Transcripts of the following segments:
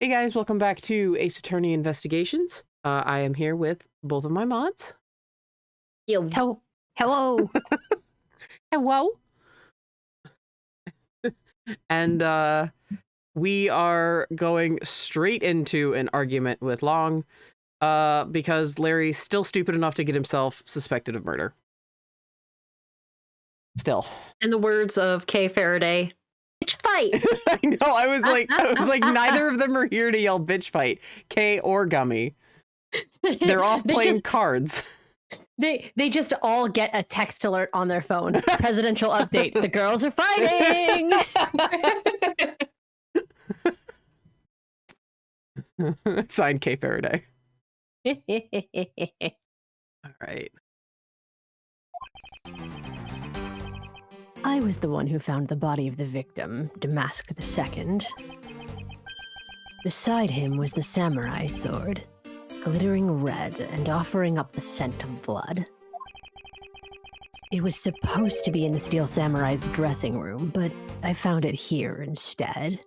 Hey guys, welcome back to Ace Attorney Investigations. I am here with both of my mods. Yo. Hello. Hello. And we are going straight into an argument with Long because Larry's still stupid enough to get himself suspected of murder. Still. In the words of Kay Faraday, bitch fight. I know, I was like, neither of them are here to yell bitch fight, Kay or Gummy. They're off playing cards. They just all get a text alert on their phone. Presidential update. The girls are fighting. Signed Kay Faraday. All right. I was the one who found the body of the victim, Damask II. Beside him was the samurai sword, glittering red and offering up the scent of blood. It was supposed to be in the Steel Samurai's dressing room, but I found it here instead.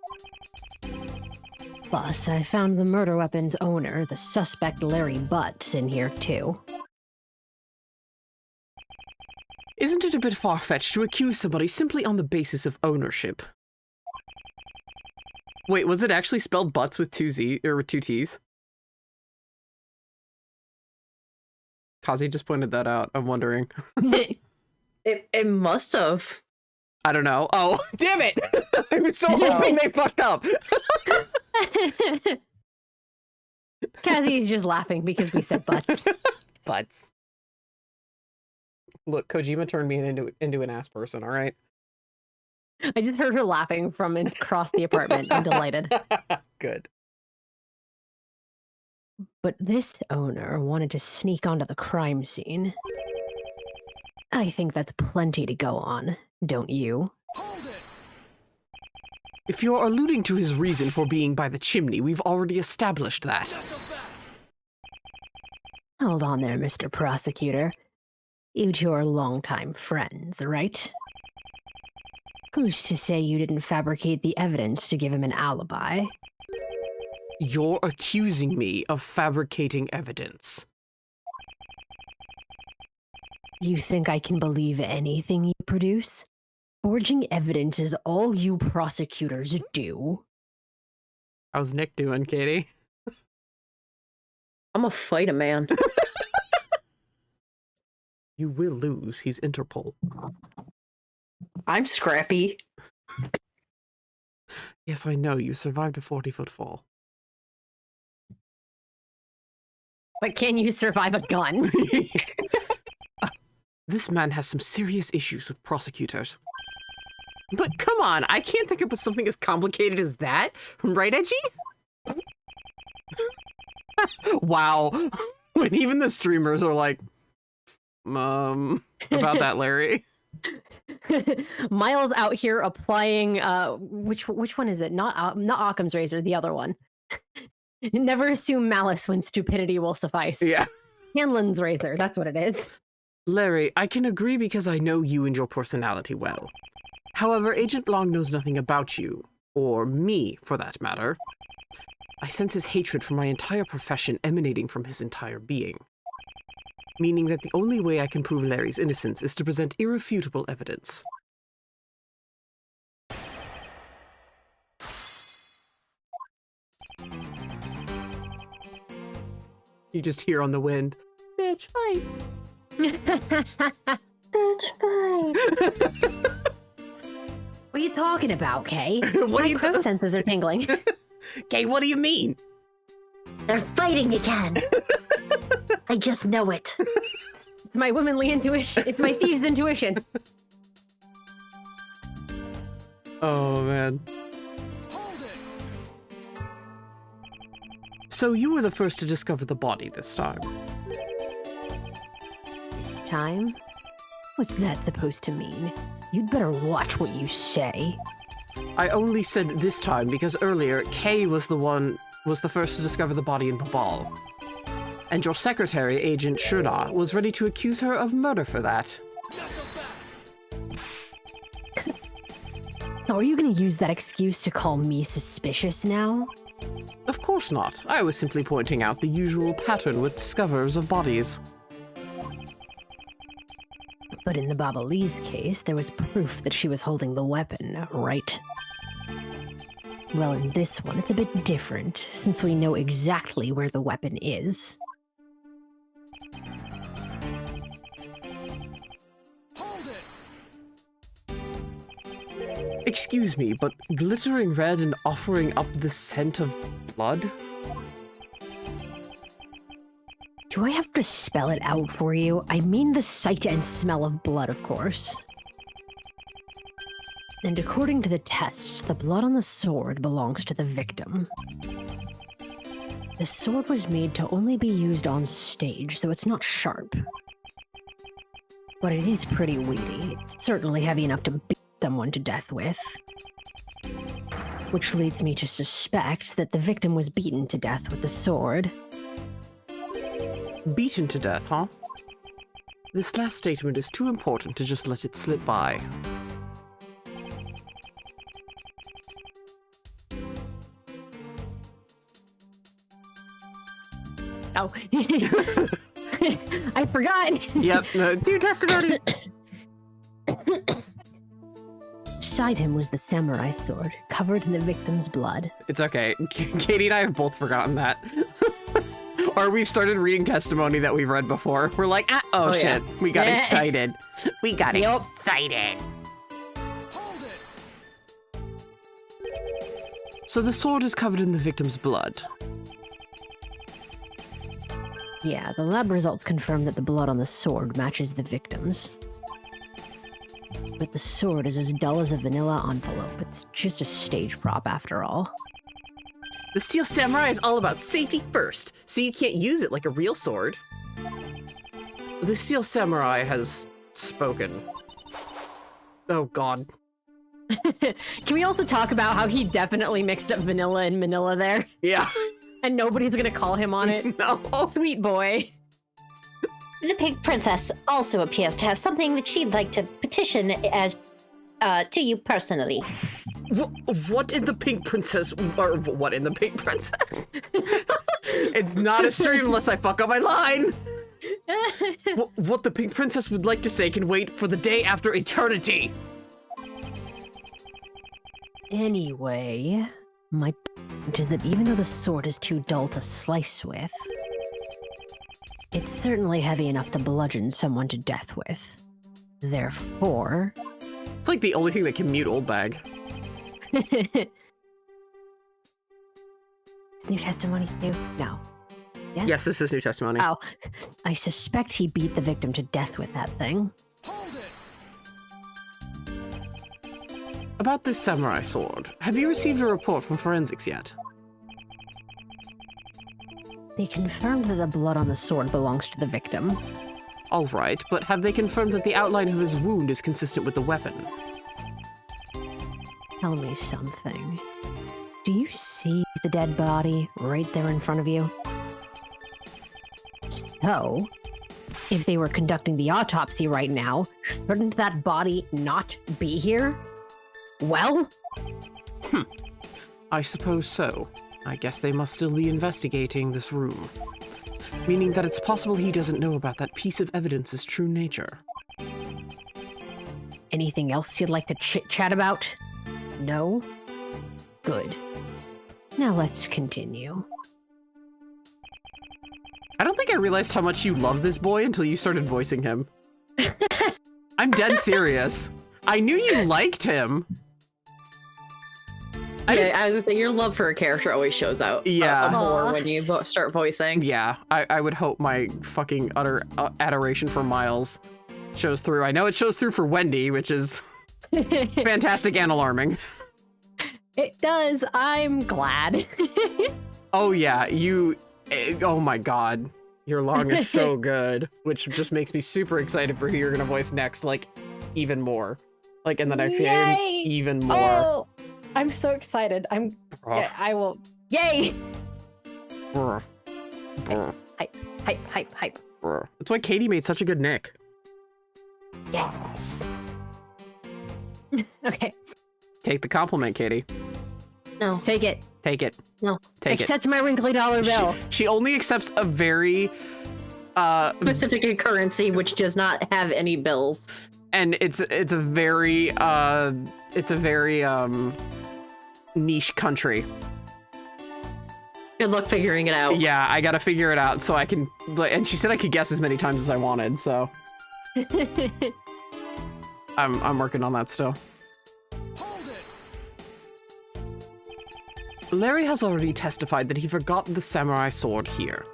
Plus, I found the murder weapon's owner, the suspect Larry Butts, in here too. Isn't it a bit far-fetched to accuse somebody simply on the basis of ownership? Wait, was it actually spelled butts with two T's? Kazi just pointed that out. I'm wondering. It must have. I don't know. Oh, damn it! I was so hoping they fucked up. Kazi's just laughing because we said butts. Butts. Look, Kojima turned me into an ass person, all right? I just heard her laughing from across the apartment. I'm delighted. Good. But this owner wanted to sneak onto the crime scene. I think that's plenty to go on, don't you? If you're alluding to his reason for being by the chimney, we've already established that. Hold on there, Mr. Prosecutor. You two are longtime friends, right? Who's to say you didn't fabricate the evidence to give him an alibi? You're accusing me of fabricating evidence. You think I can believe anything you produce? Forging evidence is all you prosecutors do. How's Nick doing, Katie? I'm a fight a man. You will lose. He's Interpol. I'm scrappy. Yes, I know. You survived a 40-foot fall. But can you survive a gun? This man has some serious issues with prosecutors. But come on, I can't think of something as complicated as that. Right, Edgy? Wow. When even the streamers are like, about that, Larry. Miles out here applying, which one is it? Not Occam's razor, the other one. Never assume malice when stupidity will suffice. Yeah. Hanlon's razor, that's what it is. Larry, I can agree because I know you and your personality well. However, Agent Long knows nothing about you, or me, for that matter. I sense his hatred for my entire profession emanating from his entire being. Meaning that the only way I can prove Larry's innocence is to present irrefutable evidence. You just hear on the wind, bitch, fight. Bitch, fight. What are you talking about, Kay? What My crow senses are tingling. Kay, what do you mean? They're fighting again. I just know it. It's my womanly intuition. It's my thieves' intuition. Oh, man. So you were the first to discover the body this time. This time? What's that supposed to mean? You'd better watch what you say. I only said this time because earlier, Kay was the first to discover the body in Babal. And your secretary, Agent Shurda, was ready to accuse her of murder for that. So are you gonna use that excuse to call me suspicious now? Of course not. I was simply pointing out the usual pattern with discoverers of bodies. But in the Baba Lee's case, there was proof that she was holding the weapon, right? Well, in this one, it's a bit different, since we know exactly where the weapon is. Excuse me, but glittering red and offering up the scent of blood? Do I have to spell it out for you? I mean the sight and smell of blood, of course. And according to the tests, the blood on the sword belongs to the victim. The sword was made to only be used on stage, so it's not sharp. But it is pretty weedy. It's certainly heavy enough to beat someone to death with. Which leads me to suspect that the victim was beaten to death with the sword. Beaten to death, huh? This last statement is too important to just let it slip by. Oh. I forgot! Yep, new testimony! Beside him was the samurai sword, covered in the victim's blood. It's okay. Katie and I have both forgotten that. Or we've started reading testimony that we've read before. We're like, oh shit, yeah. we got excited. We got Yep. excited. So the sword is covered in the victim's blood. Yeah, the lab results confirm that the blood on the sword matches the victim's. But the sword is as dull as a vanilla envelope. It's just a stage prop after all. The Steel Samurai is all about safety first, so you can't use it like a real sword. The Steel Samurai has spoken. Oh god. Can we also talk about how he definitely mixed up vanilla and manila there? Yeah. And nobody's gonna call him on it? No. Sweet boy. The Pink Princess also appears to have something that she'd like to petition as to you personally. What in the Pink Princess? Or what in the Pink Princess? It's not a stream unless I fuck up my line. What the Pink Princess would like to say can wait for the day after eternity. Anyway, my point is that even though the sword is too dull to slice with, it's certainly heavy enough to bludgeon someone to death with. Therefore... It's like the only thing that can mute Old Bag. Is new testimony too? No. Yes? Yes, this is new testimony. Oh, I suspect he beat the victim to death with that thing. About this samurai sword, have you received a report from forensics yet? They confirmed that the blood on the sword belongs to the victim. All right, but have they confirmed that the outline of his wound is consistent with the weapon? Tell me something. Do you see the dead body right there in front of you? So, if they were conducting the autopsy right now, shouldn't that body not be here? Well? I suppose so. I guess they must still be investigating this room. Meaning that it's possible he doesn't know about that piece of evidence's true nature. Anything else you'd like to chit-chat about? No? Good. Now let's continue. I don't think I realized how much you love this boy until you started voicing him. I'm dead serious. I knew you liked him. Yeah, I was gonna say, your love for a character always shows out Yeah. more when you start voicing. Yeah, I would hope my fucking utter adoration for Miles shows through. I know it shows through for Wendy, which is fantastic and alarming. It does. I'm glad. Oh yeah, oh my god. Your Long is so good, which just makes me super excited for who you're gonna voice next, like, even more. Like, in the next game, even more. Oh, I'm so excited. Bruh. Yeah, I will. Yay! Bruh. Bruh. Hype. Bruh. That's why Katie made such a good Nick. Yes. Okay. Take the compliment, Katie. No. Take it. Take it. No. Take Accept my wrinkly dollar bill. She only accepts a very Specific currency which does not have any bills. and it's a very niche country. Good luck figuring it out. Yeah, I gotta figure it out so I can. And she said I could guess as many times as I wanted, so I'm working on that still. Larry has already testified that he forgot the samurai sword here.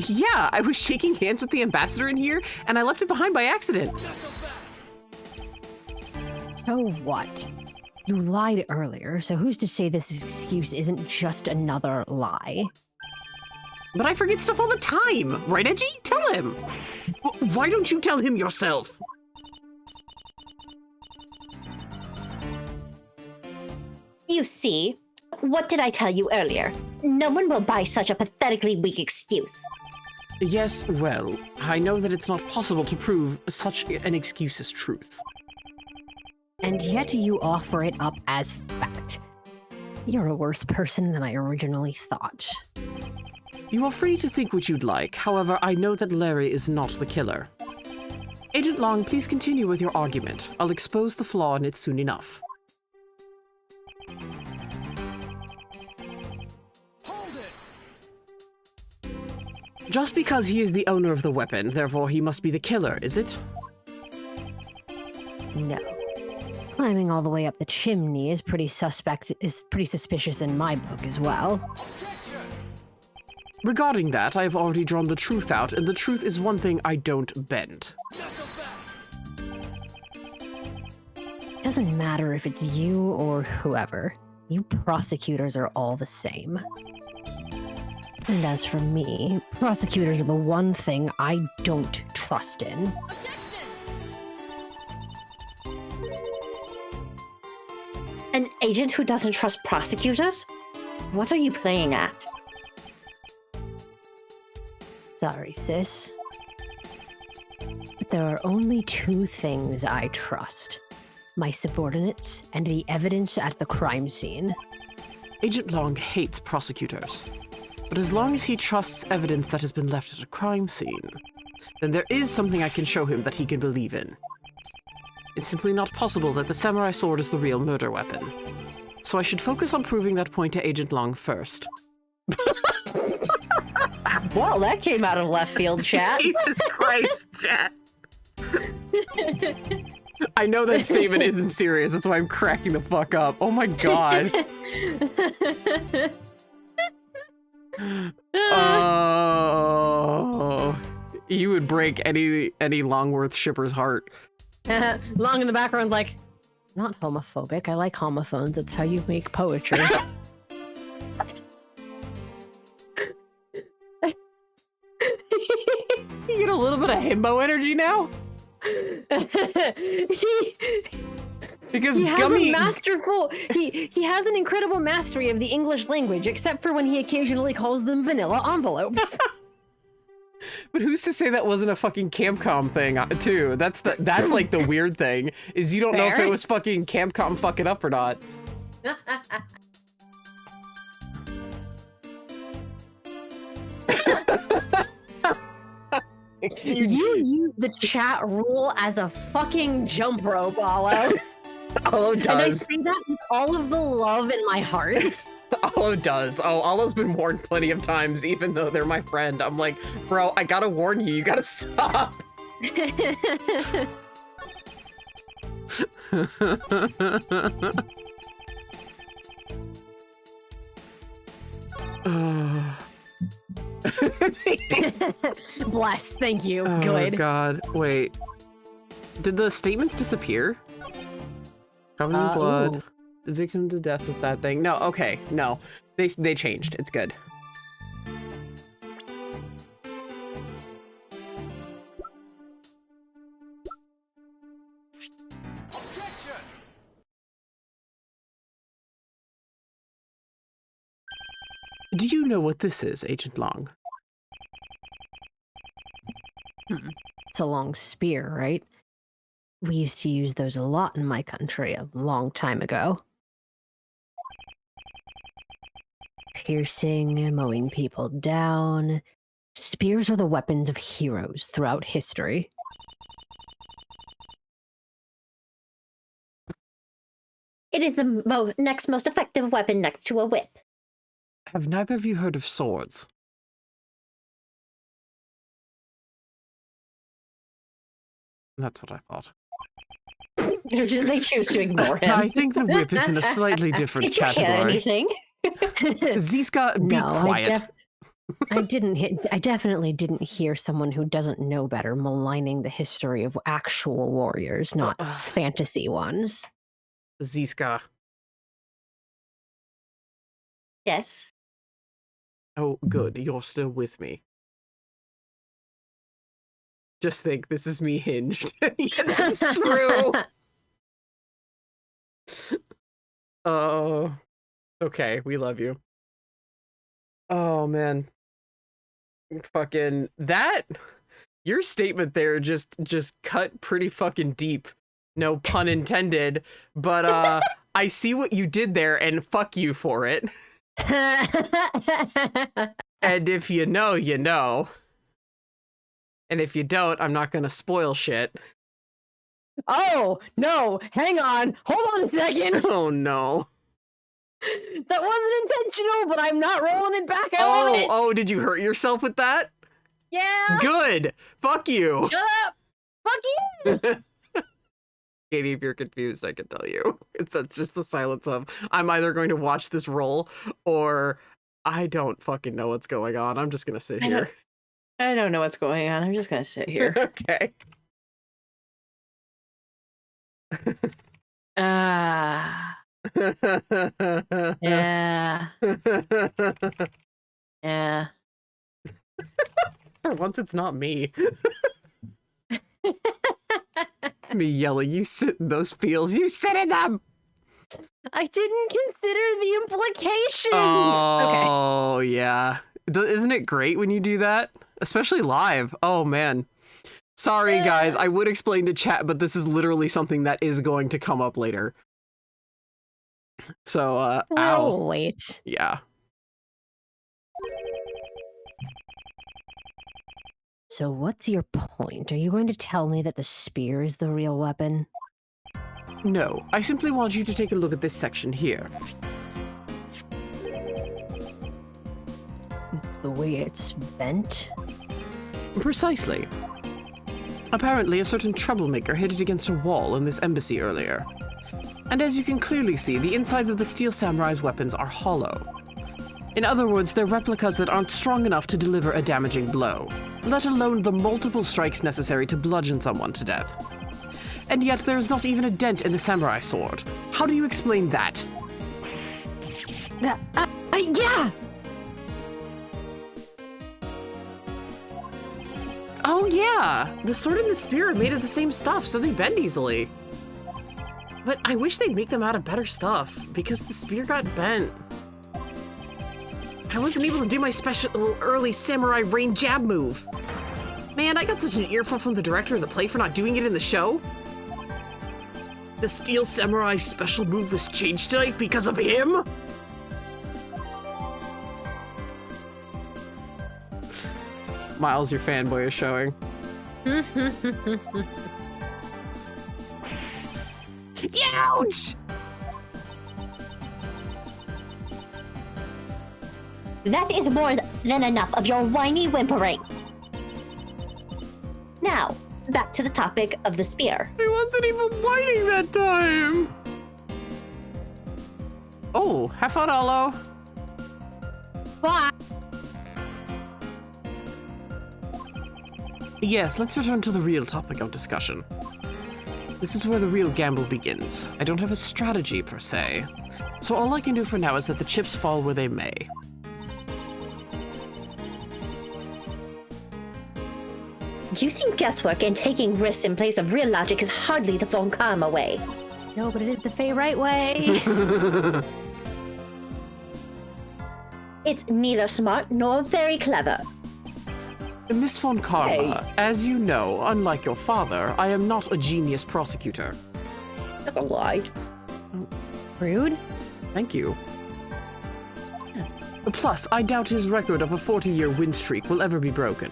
Yeah, I was shaking hands with the ambassador in here, and I left it behind by accident. So what? You lied earlier, so who's to say this excuse isn't just another lie? But I forget stuff all the time, right, Edgy? Tell him. Why don't you tell him yourself? You see, what did I tell you earlier? No one will buy such a pathetically weak excuse. Yes, well, I know that it's not possible to prove such an excuse as truth. And yet you offer it up as fact. You're a worse person than I originally thought. You are free to think what you'd like. However, I know that Larry is not the killer. Agent Long, please continue with your argument. I'll expose the flaw in it soon enough. Just because he is the owner of the weapon, therefore he must be the killer, is it? No. Climbing all the way up the chimney is pretty suspicious in my book as well. Regarding that, I have already drawn the truth out, and the truth is one thing I don't bend. Doesn't matter if it's you or whoever. You prosecutors are all the same. And as for me, prosecutors are the one thing I don't trust in. An agent who doesn't trust prosecutors? What are you playing at? Sorry, sis. But there are only two things I trust. My subordinates and the evidence at the crime scene. Agent Long hates prosecutors. But as long as he trusts evidence that has been left at a crime scene, then there is something I can show him that he can believe in. It's simply not possible that the samurai sword is the real murder weapon. So I should focus on proving that point to Agent Long first. Well, that came out of left field, chat. Jesus Christ, chat. I know that statement isn't serious, that's why I'm cracking the fuck up. Oh my god. Oh, you would break any Longworth shipper's heart. Long in the background, like, not homophobic. I like homophones. It's how you make poetry. You get a little bit of himbo energy now? Because He has Gummy... a masterful. He has an incredible mastery of the English language, except for when he occasionally calls them vanilla envelopes. But who's to say that wasn't a fucking Camcom thing, too? That's like the weird thing, is you don't know if Fair. it was fucking Camcom fucking up or not. You use the chat rule as a fucking jump rope, Olo. Olo And I does. say that with all of the love in my heart. Olo does. Oh, Olo's been warned plenty of times, even though they're my friend. I'm like, bro, I gotta warn you, you gotta stop. Bless, thank you. Oh Good. god, wait. Did the statements disappear? Covered in blood. ooh. The victim to death with that thing. No, okay, no. They changed. It's good. Do you know what this is, Agent Long? It's a long spear, right? We used to use those a lot in my country a long time ago. Piercing, mowing people down. Spears are the weapons of heroes throughout history. It is the next most effective weapon next to a whip. Have neither of you heard of swords? That's what I thought. They choose to ignore him. I think the whip is in a slightly different Did you category. hear anything? Ziska, be quiet. I definitely didn't hear someone who doesn't know better maligning the history of actual warriors, not fantasy ones. Ziska. Yes. Oh, good. You're still with me. Just think, this is me hinged. Yeah, that's true. Oh. Okay, we love you. Oh, man. Fucking that. Your statement there just cut pretty fucking deep. No pun intended. But I see what you did there, and fuck you for it. And if you know, you know. And if you don't, I'm not gonna spoil shit. Oh, no, hang on. Hold on a second. Oh, no. That wasn't intentional, but I'm not rolling it back. Oh, did you hurt yourself with that? Yeah. Good. Fuck you. Shut up. Fuck you. Katie, if you're confused, I can tell you. That's just the silence of, I'm either going to watch this roll or I don't fucking know what's going on. I'm just gonna sit here. I don't know what's going on. I'm just gonna sit here. Okay. Yeah. Yeah. For once, it's not me. Me yelling, you sit in those fields, you sit in them! I didn't consider the implication. Oh, okay. Yeah. Isn't it great when you do that? Especially live. Oh, man. Sorry, guys. I would explain to chat, but this is literally something that is going to come up later. So, ow. Wait. Yeah. So what's your point? Are you going to tell me that the spear is the real weapon? No, I simply want you to take a look at this section here. The way it's bent? Precisely. Apparently, a certain troublemaker hit it against a wall in this embassy earlier. And as you can clearly see, the insides of the Steel Samurai's weapons are hollow. In other words, they're replicas that aren't strong enough to deliver a damaging blow, let alone the multiple strikes necessary to bludgeon someone to death. And yet there is not even a dent in the samurai sword. How do you explain that? Yeah! Oh yeah! The sword and the spear are made of the same stuff, so they bend easily. But I wish they'd make them out of better stuff, because the spear got bent. I wasn't able to do my special early samurai rain jab move. Man, I got such an earful from the director of the play for not doing it in the show. The Steel Samurai special move was changed tonight because of him? Miles, your fanboy is showing. Ouch! That is more than enough of your whiny whimpering. Now, back to the topic of the spear. I wasn't even whining that time. Oh, have fun, Olo. Bye. Yes, let's return to the real topic of discussion. This is where the real gamble begins. I don't have a strategy per se, so all I can do for now is that the chips fall where they may. Using guesswork and taking risks in place of real logic is hardly the Von Karma way. No, but it is the Fey right way. It's neither smart nor very clever. Miss Von Karma, as you know, unlike your father, I am not a genius prosecutor. That's a lie. Rude. Thank you. Plus, I doubt his record of a 40-year win streak will ever be broken.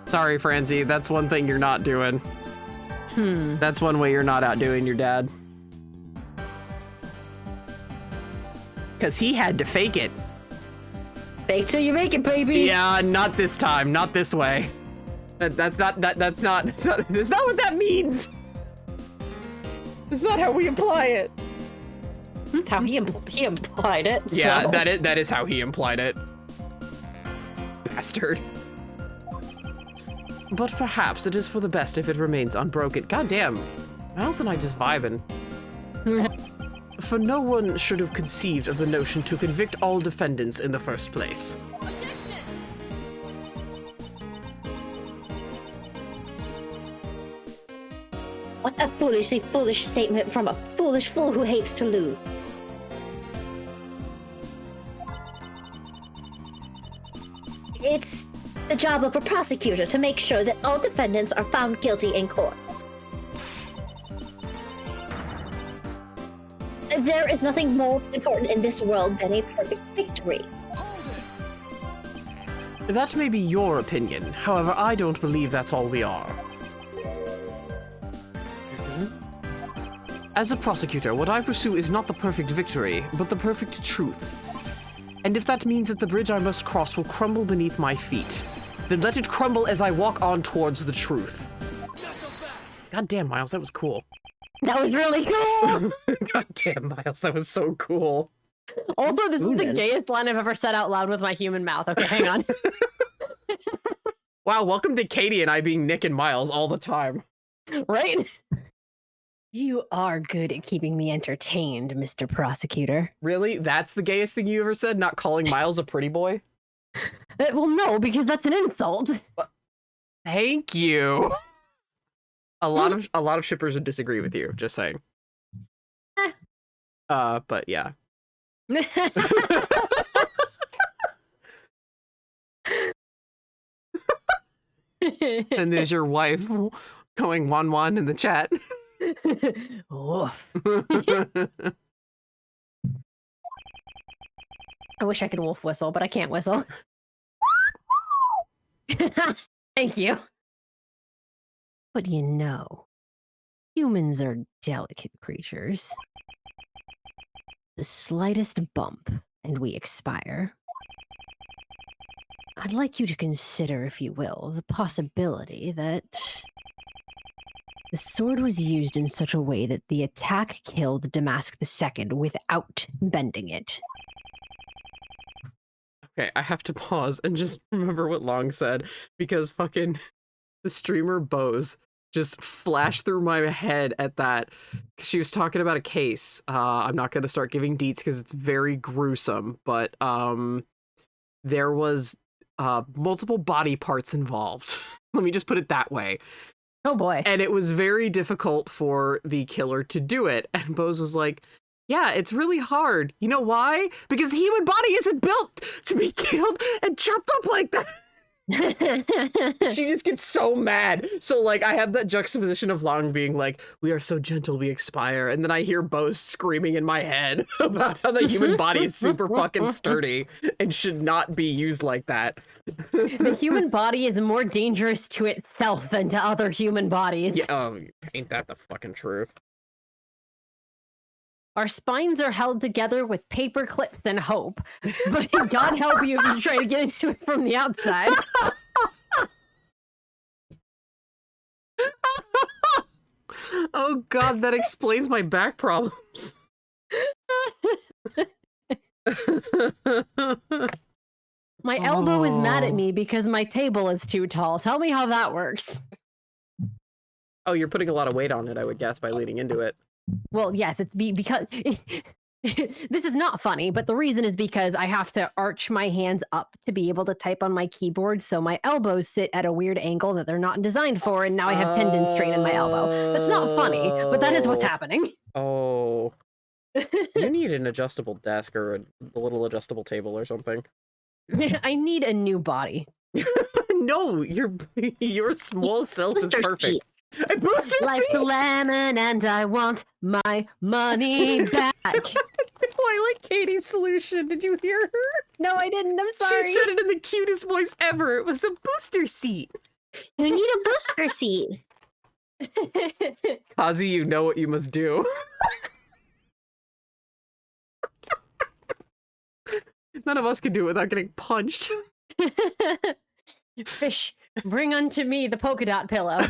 Sorry, Francie, that's one thing you're not doing. That's one way you're not outdoing your dad. Because he had to fake it. Fake till you make it, baby. Yeah, not this time, not this way. That's not what that means. That's not how we apply it. That's how he implied it. Yeah, so. that is how he implied it. Bastard. But perhaps it is for the best if it remains unbroken. Goddamn, Miles and I just vibing. For no one should have conceived of the notion to convict all defendants in the first place. What a foolishly foolish statement from a foolish fool who hates to lose. It's the job of a prosecutor to make sure that all defendants are found guilty in court. There is nothing more important in this world than a perfect victory. That may be your opinion. However, I don't believe that's all we are. As a prosecutor, what I pursue is not the perfect victory, but the perfect truth. And if that means that the bridge I must cross will crumble beneath my feet, then let it crumble as I walk on towards the truth. God damn, Miles, that was cool. That was really cool! God damn, Miles, that was so cool. Also, this is the gayest line I've ever said out loud with my human mouth. Okay, hang on. Wow, welcome to Katie and I being Nick and Miles all the time. Right? You are good at keeping me entertained, Mr. Prosecutor. Really? That's the gayest thing you ever said? Not calling Miles a pretty boy? Well, no, because that's an insult. Thank you. A lot of shippers would disagree with you, just saying. But yeah. And there's your wife going 1-1 in the chat. Woof. I wish I could wolf whistle, but I can't whistle. Thank you. But you know, humans are delicate creatures. The slightest bump, and we expire. I'd like you to consider, if you will, the possibility that the sword was used in such a way that the attack killed Damask II without bending it. Okay, I have to pause and just remember what Long said, because fucking the streamer Bose just flashed through my head at that. She was talking about a case. I'm not going to start giving deets because it's very gruesome, but there was multiple body parts involved. Let me just put it that way. Oh boy. And it was very difficult for the killer to do it. And Bose was like, yeah, it's really hard. You know why? Because the human body isn't built to be killed and chopped up like that. She just gets so mad. So like I have that juxtaposition of Long being like, we are so gentle, we expire. And then I hear Bose screaming in my head about how the human body is super fucking sturdy and should not be used like that. The human body is more dangerous to itself than to other human bodies. Yeah, ain't that the fucking truth? Our spines are held together with paper clips and hope. But God help you if you try to get into it from the outside. Oh God, that explains my back problems. My elbow is mad at me because my table is too tall. Tell me how that works. Oh, you're putting a lot of weight on it, I would guess, by leaning into it. Well, yes, it's because this is not funny, but the reason is because I have to arch my hands up to be able to type on my keyboard, so my elbows sit at a weird angle that they're not designed for, and now I have tendon strain in my elbow. That's not funny, but that is what's happening. Oh. You need an adjustable desk or a little adjustable table or something. I need a new body. No, your small self is perfect. A booster Life's the lemon and I want my money back. I like Katie's solution. Did you hear her? No, I didn't. I'm sorry. She said it in the cutest voice ever. It was a booster seat. You need a booster seat. Kazi, you know what you must do. None of us can do it without getting punched. Fish, bring unto me the polka dot pillow.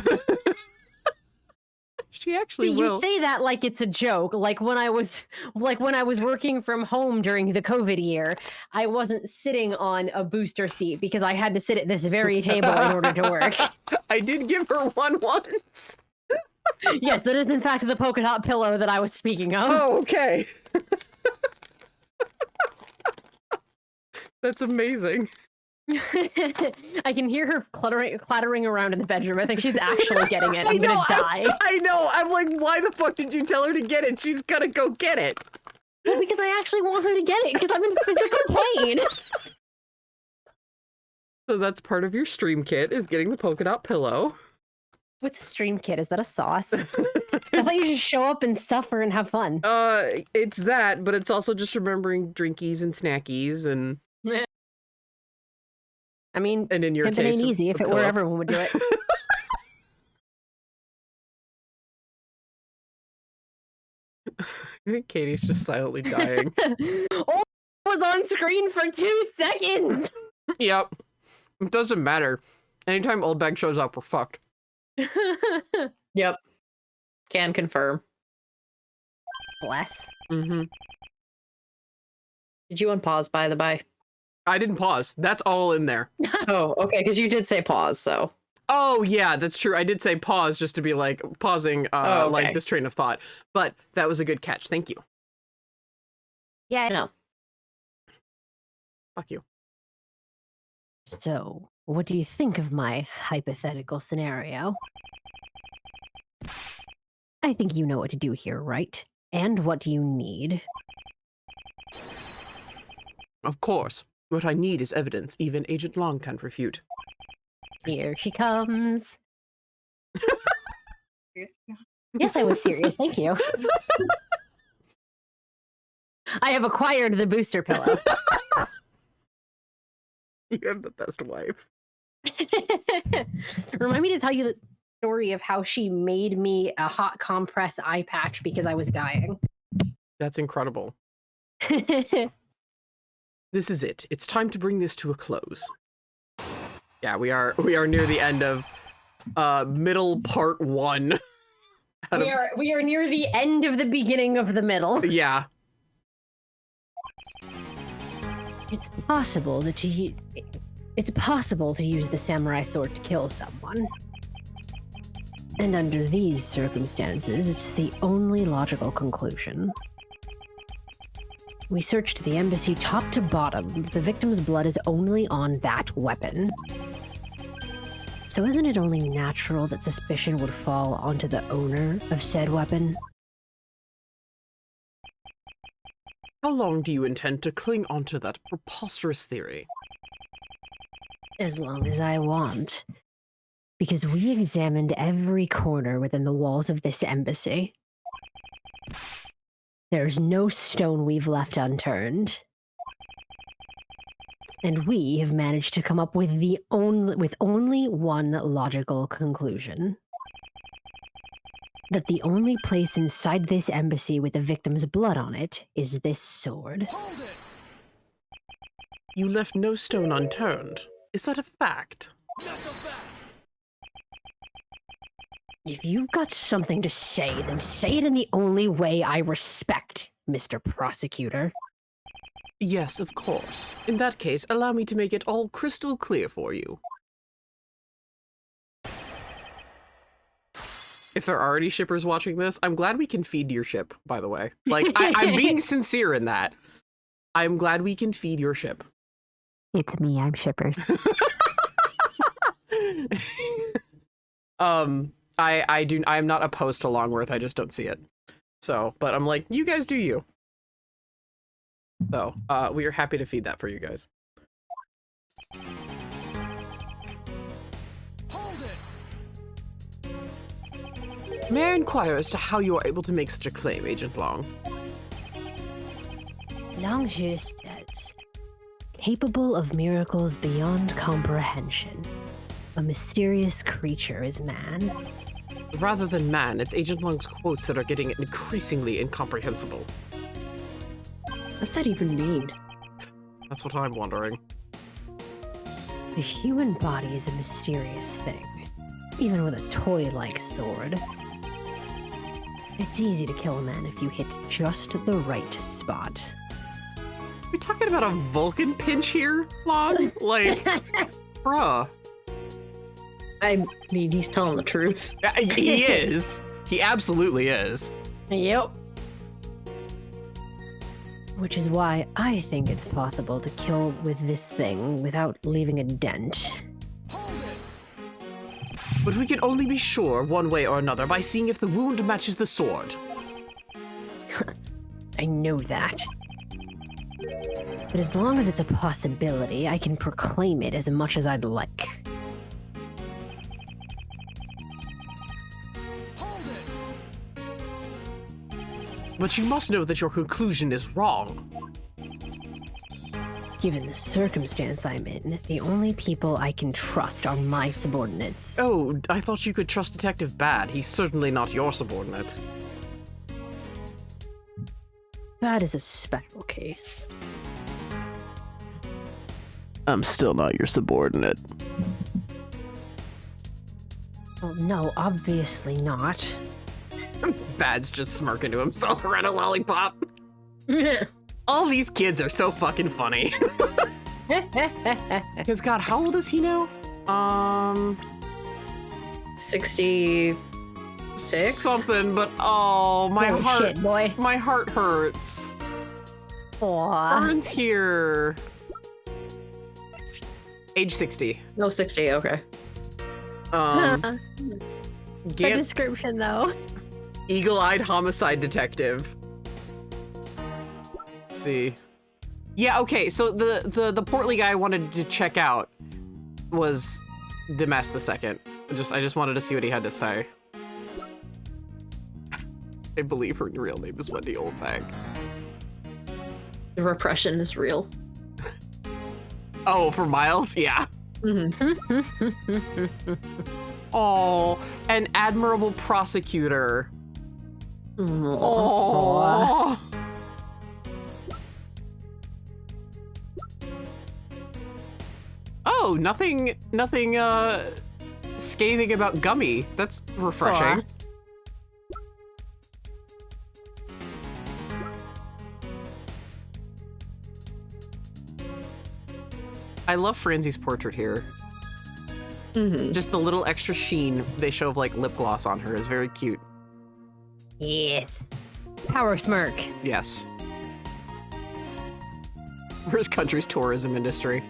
She actually You will. say that like it's a joke. Like when I was working from home during the COVID year, I wasn't sitting on a booster seat because I had to sit at this very table in order to work. I did give her one once. Yes, that is in fact the polka dot pillow that I was speaking of. Oh, okay. That's amazing. I can hear her clattering around in the bedroom. I think she's actually getting it. I'm gonna die. I know. I'm like, why the fuck did you tell her to get it? She's gonna go get it. Well, because I actually want her to get it because I'm in physical pain. So that's part of your stream kit, is getting the polka dot pillow. What's a stream kit? Is that a sauce? I thought you just show up and suffer and have fun. It's that, but it's also just remembering drinkies and snackies and... I mean, And in your pimping case, ain't easy. If it were, everyone would do it. I think Katie's just silently dying. Oh, it was on screen for 2 seconds. Yep. It doesn't matter. Anytime Old Bag shows up, we're fucked. Yep. Can confirm. Bless. Mm-hmm. Did you unpause, by the by? I didn't pause. That's all in there. Oh, okay, because you did say pause, so. Oh, yeah, that's true. I did say pause just to be like pausing okay. like this train of thought. But that was a good catch. Thank you. Yeah. No. Fuck you. So, what do you think of my hypothetical scenario? I think you know what to do here, right? And what you need. Of course. What I need is evidence even Agent Long can't refute. Here she comes. Yes, I was serious. Thank you. I have acquired the booster pillow. You have the best wife. Remind me to tell you the story of how she made me a hot compress eye patch because I was dying. That's incredible. This is it. It's time to bring this to a close. Yeah, we are near the end of middle part 1. We are near the end of the beginning of the middle. Yeah. It's possible to use the samurai sword to kill someone. And under these circumstances, it's the only logical conclusion. We searched the embassy top to bottom. The victim's blood is only on that weapon. So isn't it only natural that suspicion would fall onto the owner of said weapon? How long do you intend to cling onto that preposterous theory? As long as I want. Because we examined every corner within the walls of this embassy. There's no stone we've left unturned. And we have managed to come up with only one logical conclusion. That the only place inside this embassy with the victim's blood on it is this sword. Hold it! You left no stone unturned. Is that a fact? Not the best! If you've got something to say, then say it in the only way I respect, Mr. Prosecutor. Yes, of course. In that case, allow me to make it all crystal clear for you. If there are any shippers watching this, I'm glad we can feed your ship, by the way. Like, I'm being sincere in that. I'm glad we can feed your ship. It's me, I'm shippers. I'm not opposed to Longworth, I just don't see it. So, but I'm like, you guys do you. So, we are happy to feed that for you guys. Hold it! May I inquire as to how you are able to make such a claim, Agent Long? Long says, capable of miracles beyond comprehension. A mysterious creature is man. Rather than man, it's Agent Long's quotes that are getting increasingly incomprehensible. What's that even mean? That's what I'm wondering. The human body is a mysterious thing, even with a toy-like sword. It's easy to kill a man if you hit just the right spot. We talking about a Vulcan pinch here, Long? Like, bruh. I mean, he's telling the truth. He is. He absolutely is. Yep. Which is why I think it's possible to kill with this thing without leaving a dent. But we can only be sure one way or another by seeing if the wound matches the sword. I know that. But as long as it's a possibility, I can proclaim it as much as I'd like. But you must know that your conclusion is wrong. Given the circumstance I'm in, the only people I can trust are my subordinates. Oh, I thought you could trust Detective Bad. He's certainly not your subordinate. That is a special case. I'm still not your subordinate. Well, no, obviously not. Bad's just smirking to himself around a lollipop. All these kids are so fucking funny. Because God, how old is he now? 66? Something, but oh, my Oh, heart. shit, boy. My heart hurts. Aww. Burns here. Age 60. No, 60, okay. The Gant- description, though. Eagle-eyed homicide detective. Let's see. Yeah, okay, so the portly guy I wanted to check out was Demes the Second. I just wanted to see what he had to say. I believe her real name is Wendy Oldbag. The repression is real. Oh, for Miles? Yeah. Oh, an admirable prosecutor. Oh. Oh, nothing scathing about Gummy. That's refreshing. I love Franzi's portrait here. Just the little extra sheen they show of like lip gloss on her is very cute. Yes. Power smirk. Yes. For his country's tourism industry.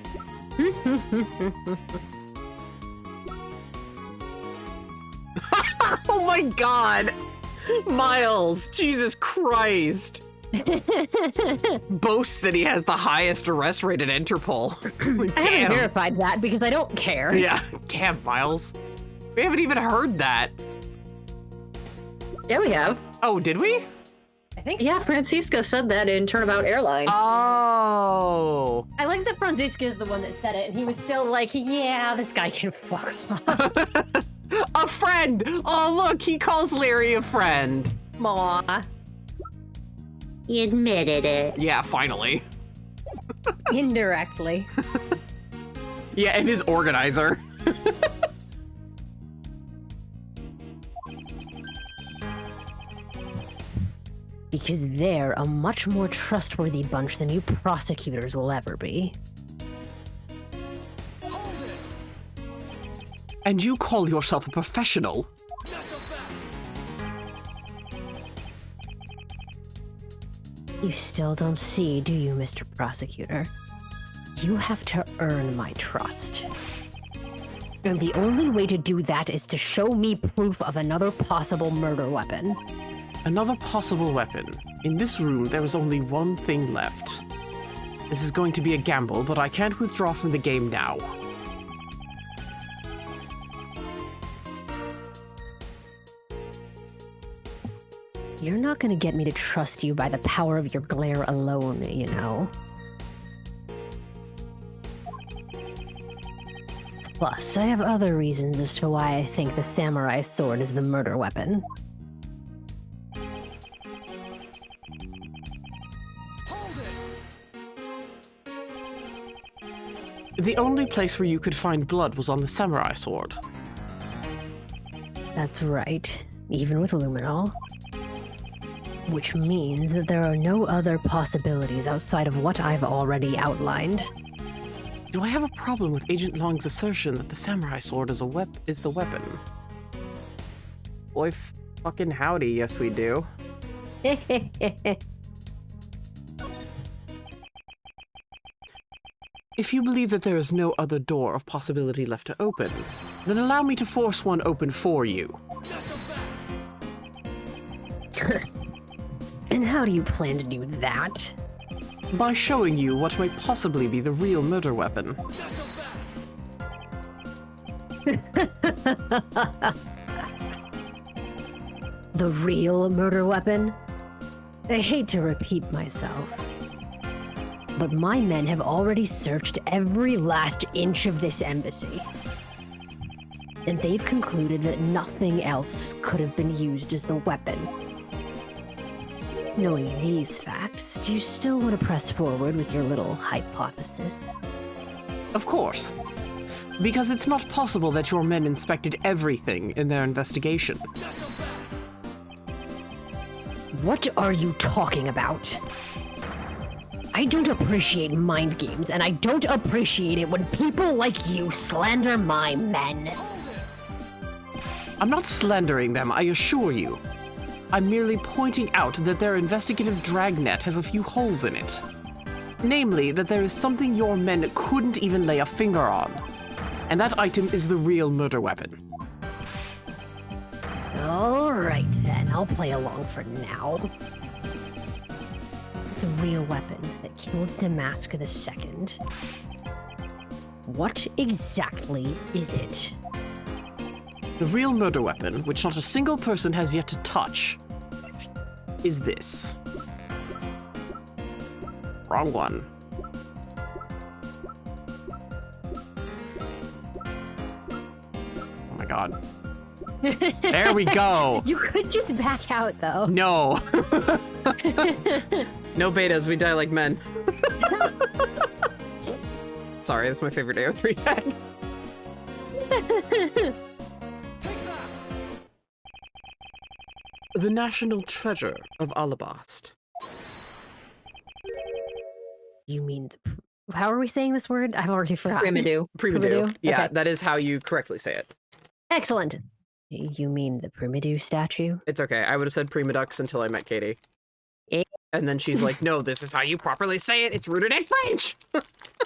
Oh my god! Miles, Jesus Christ. Boasts that he has the highest arrest rate at Interpol. I haven't verified that because I don't care. Yeah, damn, Miles. We haven't even heard that. Yeah, we have. Oh, did we? I think. Yeah, Francisca said that in Turnabout Airline. Oh. I like that Franziska is the one that said it, and he was still like, yeah, this guy can fuck off. A friend! Oh, look, he calls Larry a friend. Aw. He admitted it. Yeah, finally. Indirectly. Yeah, and his organizer. Because they're a much more trustworthy bunch than you prosecutors will ever be. And you call yourself a professional? You still don't see, do you, Mr. Prosecutor? You have to earn my trust. And the only way to do that is to show me proof of another possible murder weapon. Another possible weapon. In this room, there is only one thing left. This is going to be a gamble, but I can't withdraw from the game now. You're not gonna get me to trust you by the power of your glare alone, you know? Plus, I have other reasons as to why I think the samurai sword is the murder weapon. The only place where you could find blood was on the samurai sword. That's right, even with luminol. Which means that there are no other possibilities outside of what I've already outlined. Do I have a problem with Agent Long's assertion that the samurai sword is the weapon? Boy, fucking howdy, yes we do. If you believe that there is no other door of possibility left to open, then allow me to force one open for you. And how do you plan to do that? By showing you what may possibly be the real murder weapon. The real murder weapon? I hate to repeat myself, but my men have already searched every last inch of this embassy. And they've concluded that nothing else could have been used as the weapon. Knowing these facts, do you still want to press forward with your little hypothesis? Of course. Because it's not possible that your men inspected everything in their investigation. What are you talking about? I don't appreciate mind games, and I don't appreciate it when people like you slander my men. I'm not slandering them, I assure you. I'm merely pointing out that their investigative dragnet has a few holes in it. Namely, that there is something your men couldn't even lay a finger on. And that item is the real murder weapon. Alright then, I'll play along for now. It's a real weapon that killed Damask II. What exactly is it? The real murder weapon, which not a single person has yet to touch, is this. Wrong one. Oh my god. There we go! You could just back out, though. No. No betas, we die like men. Sorry, that's my favorite AO3 tag. The national treasure of Alabast. You mean how are we saying this word? I've already forgotten. Primidu. Yeah, Okay. that is how you correctly say it. Excellent. You mean the Primidu statue? It's okay. I would have said Primadux until I met Katie. Eh. And then she's like, no, this is how you properly say it. It's rooted in French.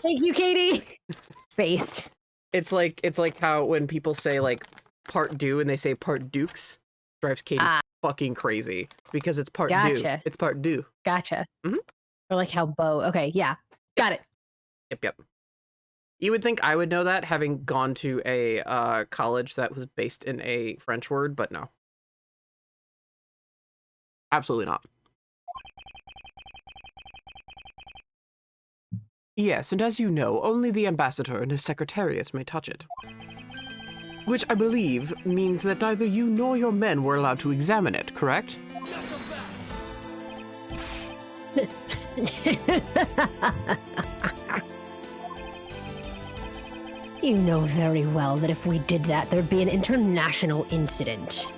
Thank you, Katie. Based. It's like how when people say like part du and they say part dukes, drives Katie fucking crazy because it's part du. Gotcha. It's part du. Gotcha. Mhm. Or like how Bo. Okay, yeah. Got it. Yep. You would think I would know that having gone to a college that was based in a French word, but no. Absolutely not. Yes, and as you know, only the ambassador and his secretariat may touch it. Which I believe means that neither you nor your men were allowed to examine it, correct? You know very well that if we did that, there'd be an international incident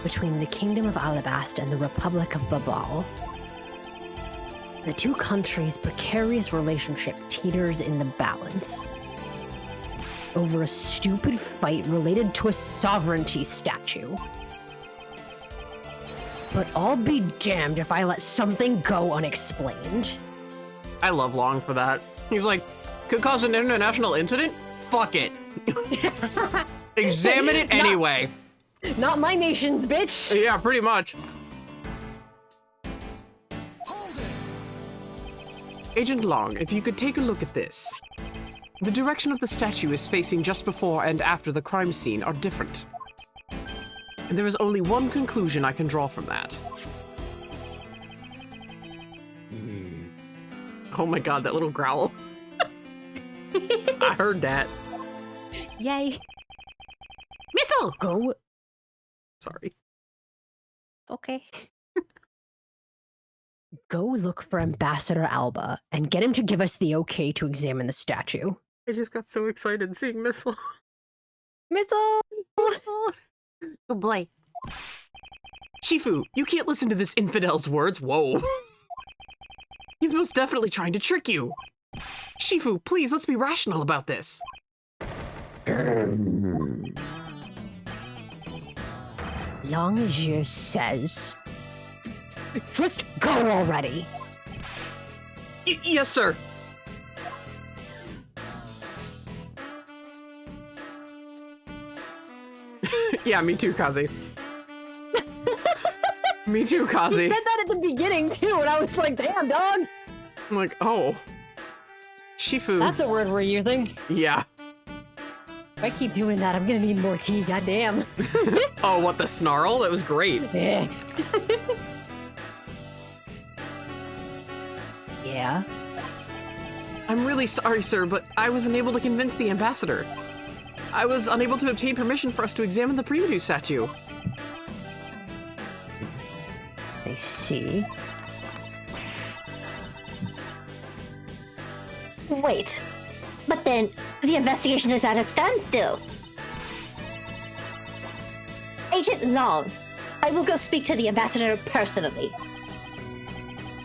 between the Kingdom of Alabast and the Republic of Babal. The two countries' precarious relationship teeters in the balance over a stupid fight related to a sovereignty statue. But I'll be damned if I let something go unexplained. I love Long for that. He's like, could cause an international incident? Fuck it. Examine it anyway. Not my nation's, bitch! Yeah, pretty much. Agent Long, if you could take a look at this. The direction of the statue is facing just before and after the crime scene are different. And there is only one conclusion I can draw from that. Oh my god, that little growl. I heard that. Yay. Missile! Go. Sorry. Okay. Go look for Ambassador Alba and get him to give us the okay to examine the statue. I just got so excited seeing Missile. Missile! Missile! Oh boy. Shifu, you can't listen to this infidel's words. Whoa. He's most definitely trying to trick you. Shifu, please, let's be rational about this. Longjie says, just go already. Yes, sir. Yeah, me too, Kazi. Me too, Kazi. You said that at the beginning, too, and I was like, damn, dog. I'm like, oh. Shifu. That's a word we're using. Yeah. If I keep doing that, I'm gonna need more tea, goddamn. Oh, what, the snarl? That was great. Yeah. Yeah? I'm really sorry, sir, but I was unable to convince the ambassador. I was unable to obtain permission for us to examine the Primitive statue. I see. Wait, but then the investigation is at a standstill. Agent Long, I will go speak to the ambassador personally.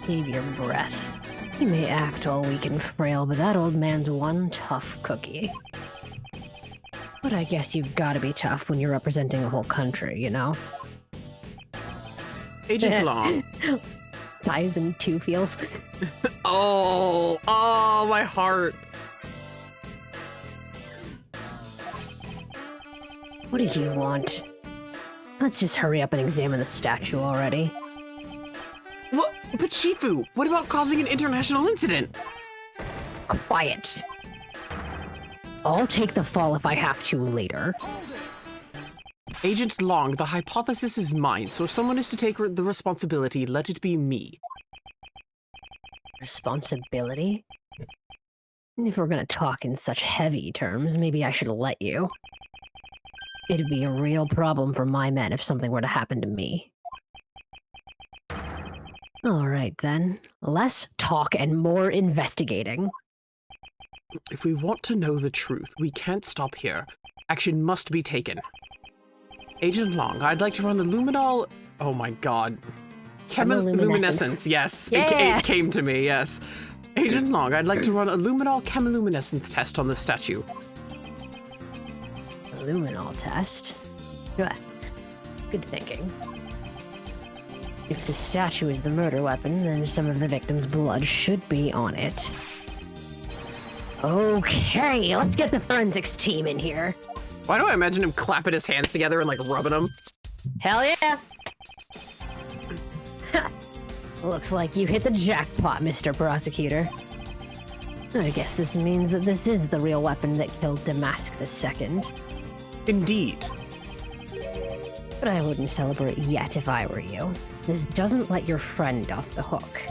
Save your breath. He may act all weak and frail, but that old man's one tough cookie. But I guess you've got to be tough when you're representing a whole country, you know? Agent Long. Thighs and two feels. Oh, my heart. What do you want? Let's just hurry up and examine the statue already. What? But Shifu, what about causing an international incident? Quiet. I'll take the fall if I have to later. Agent Long, the hypothesis is mine, so if someone is to take the responsibility, let it be me. Responsibility? If we're gonna talk in such heavy terms, maybe I should let you. It'd be a real problem for my men if something were to happen to me. Alright then, less talk and more investigating. If we want to know the truth, we can't stop here. Action must be taken. Agent Long, I'd like to run a luminol... Oh my god. Chemiluminescence, yes. Yeah. It came to me, yes. Agent Long, I'd like to run a luminol chemiluminescence test on the statue. A luminol test? Good thinking. If the statue is the murder weapon, then some of the victim's blood should be on it. Okay, let's get the forensics team in here. Why do I imagine him clapping his hands together and like rubbing them? Hell yeah! Looks like you hit the jackpot, Mr. Prosecutor. I guess this means that this is the real weapon that killed Damask II. Indeed. But I wouldn't celebrate yet if I were you. This doesn't let your friend off the hook.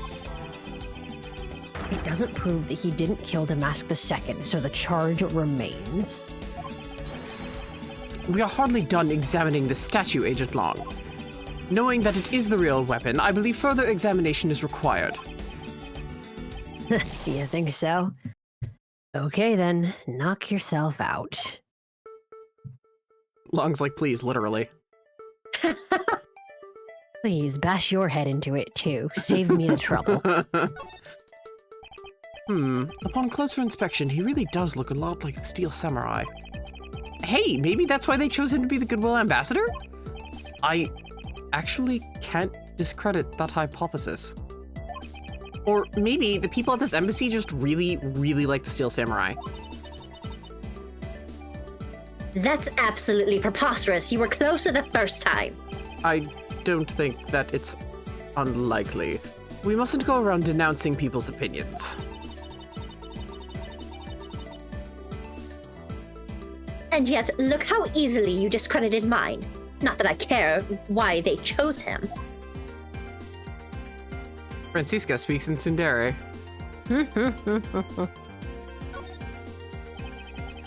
It doesn't prove that he didn't kill Damask II, so the charge remains. We are hardly done examining the statue, Agent Long. Knowing that it is the real weapon, I believe further examination is required. You think so? Okay then, knock yourself out. Long's like, please, literally. Please, bash your head into it too. Save me the trouble. Upon closer inspection, he really does look a lot like the Steel Samurai. Hey, maybe that's why they chose him to be the Goodwill Ambassador? I actually can't discredit that hypothesis. Or maybe the people at this embassy just really, really like the Steel Samurai. That's absolutely preposterous. You were closer the first time. I don't think that it's unlikely. We mustn't go around denouncing people's opinions. And yet, look how easily you discredited mine. Not that I care why they chose him. Francisca speaks in Tsundere.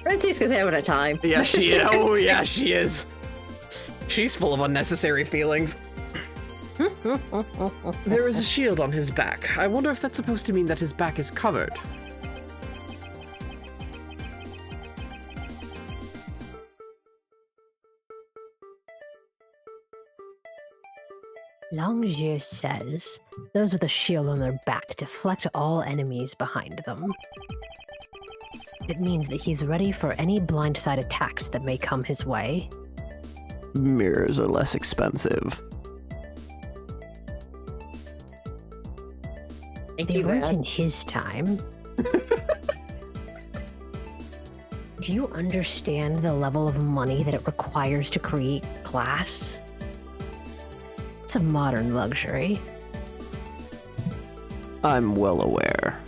Francisca's having a time. Yeah, she is. Oh, yeah, she is. She's full of unnecessary feelings. There is a shield on his back. I wonder if that's supposed to mean that his back is covered. Longier says those with a shield on their back deflect all enemies behind them. It means that he's ready for any blindside attacks that may come his way. Mirrors are less expensive. Thank They you, weren't Brad. in his time. Do you understand the level of money that it requires to create glass? It's a modern luxury. I'm well aware.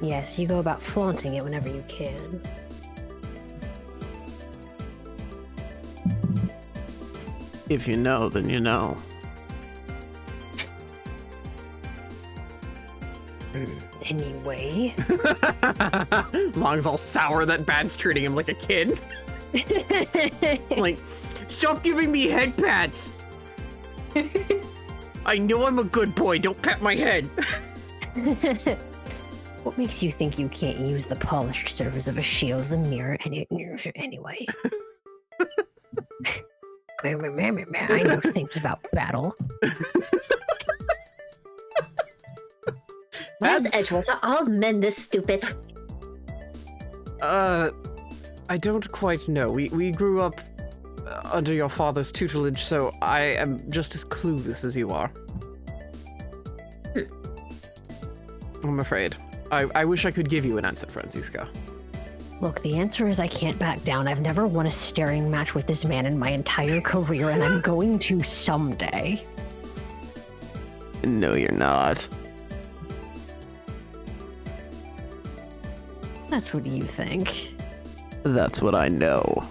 Yes, you go about flaunting it whenever you can. If you know, then you know. Anyway. Long's all sour that Bad's treating him like a kid. Like, stop giving me head pats! I know I'm a good boy, don't pat my head! What makes you think you can't use the polished surface of a shield as a mirror anyway? I know things about battle. Where's Edgewater? All men this stupid. I don't quite know. We grew up under your father's tutelage, so I am just as clueless as you are. I'm afraid. I wish I could give you an answer, Francisca. Look, the answer is I can't back down. I've never won a staring match with this man in my entire career, and I'm going to someday. No, you're not. That's what you think. That's what I know.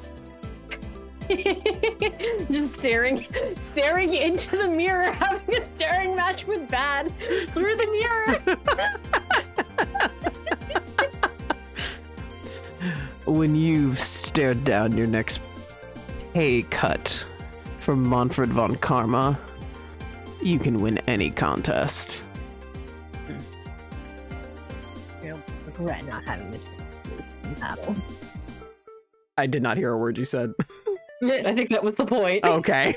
Just staring into the mirror, having a staring match with Bad through the mirror. When you've stared down your next pay cut from Manfred von Karma, you can win any contest. You regret not having the battle. I did not hear a word you said. I think that was the point. Okay.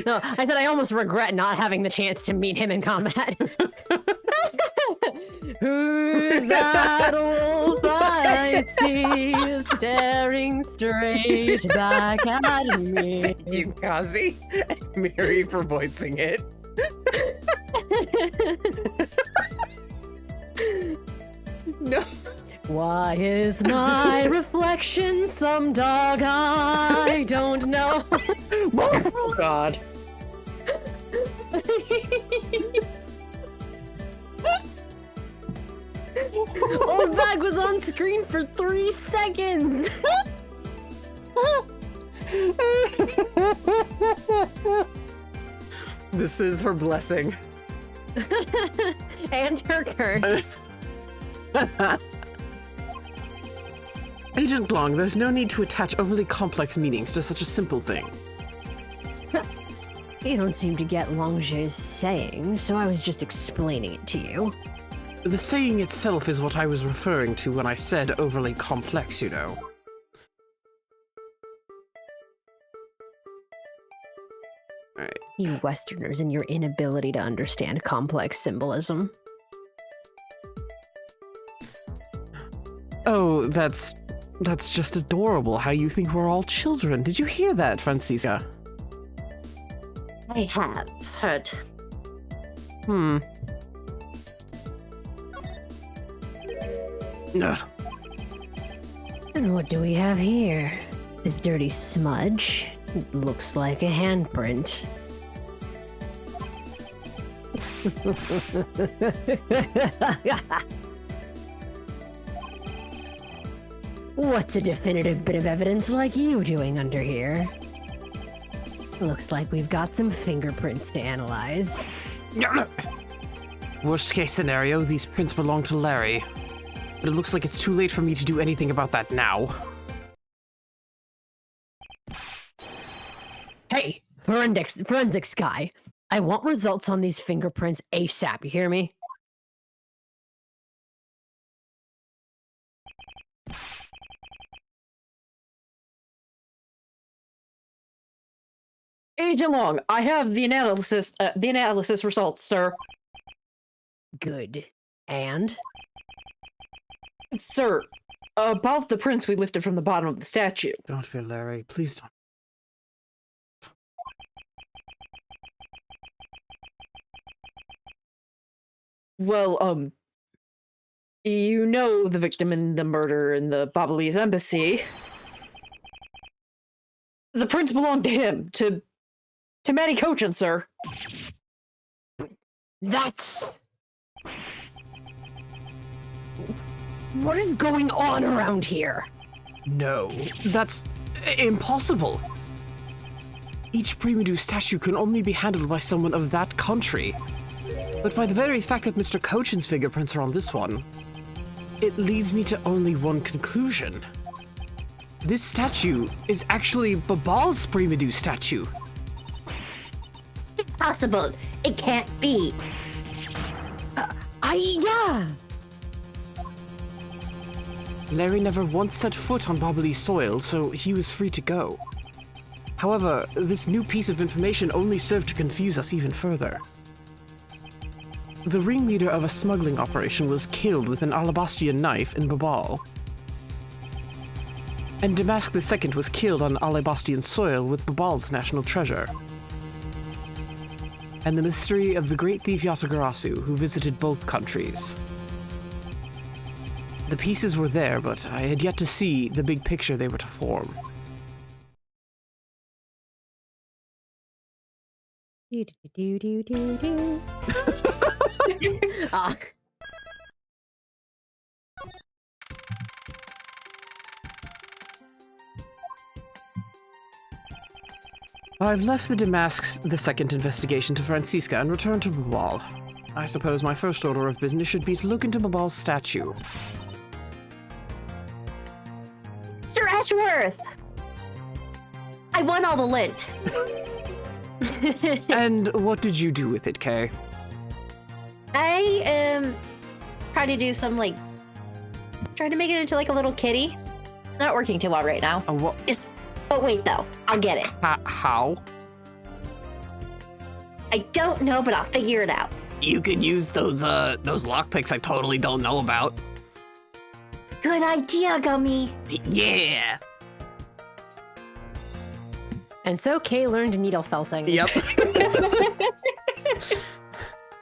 No, I said I almost regret not having the chance to meet him in combat. Whose battles I see staring straight back at me. You, Kazi, and Mary for voicing it. No. Why is my reflection some dog I don't know? Oh God. Old Bag was on screen for 3 seconds. This is her blessing. And her curse. Agent Long, there's no need to attach overly complex meanings to such a simple thing. You don't seem to get Longier's saying, so I was just explaining it to you. The saying itself is what I was referring to when I said overly complex, you know. Alright. You Westerners and your inability to understand complex symbolism. Oh, that's just adorable how you think we're all children. Did you hear that, Francisca? I have heard. Ugh. And what do we have here? This dirty smudge? It looks like a handprint. What's a definitive bit of evidence like you doing under here? Looks like we've got some fingerprints to analyze. Worst case scenario, these prints belong to Larry. But it looks like it's too late for me to do anything about that now. Hey, forensics guy. I want results on these fingerprints ASAP, you hear me? Agent Long, I have the analysis results, sir. Good. And? Sir, about the prints we lifted from the bottom of the statue. Don't be Larry, please don't. Well, you know the victim in the murder in the Babalese embassy. The prints belong to him, to Matty Cochin, sir. That's... What is going on around here? No, that's impossible. Each Primidu statue can only be handled by someone of that country. But by the very fact that Mr. Cochin's fingerprints are on this one, it leads me to only one conclusion. This statue is actually Babal's Primidu statue. Impossible. It can't be. Yeah. Larry never once set foot on Babalese soil, so he was free to go. However, this new piece of information only served to confuse us even further. The ringleader of a smuggling operation was killed with an Alabastian knife in Babal. And Damask II was killed on Alabastian soil with Babal's national treasure. And the mystery of the great thief Yatagarasu, who visited both countries. The pieces were there, but I had yet to see the big picture they were to form. Ah. I've left the Damask II investigation to Francisca and returned to Babal. I suppose my first order of business should be to look into Babal's statue. Mr. Edgeworth! I won all the lint. And what did you do with it, Kay? I tried to do some trying to make it into like a little kitty. It's not working too well right now. What? But wait though, I'll get it. How? I don't know, but I'll figure it out. You could use those lockpicks I totally don't know about. Good idea, Gummy. Yeah! And so Kay learned needle felting. Yep.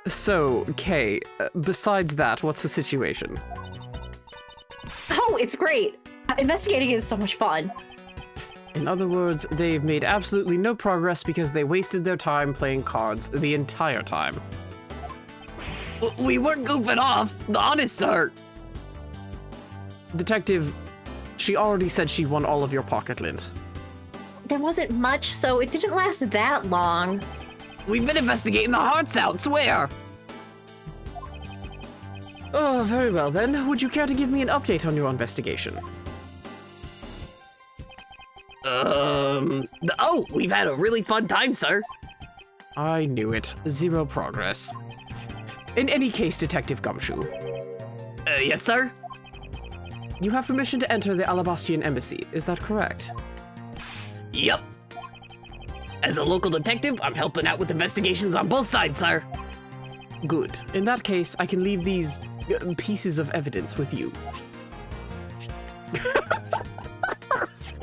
So, Kay, besides that, what's the situation? Oh, it's great. Investigating is so much fun. In other words, they've made absolutely no progress because they wasted their time playing cards the entire time. We weren't goofing off, honest, sir. Detective, she already said she won all of your pocket lint. There wasn't much, so it didn't last that long. We've been investigating the hearts out, swear! Oh, very well then. Would you care to give me an update on your investigation? Oh, we've had a really fun time, sir. I knew it. Zero progress. In any case, Detective Gumshoe. Yes, sir? You have permission to enter the Alabastian embassy, is that correct? Yep. As a local detective, I'm helping out with investigations on both sides, sir. Good. In that case, I can leave these pieces of evidence with you.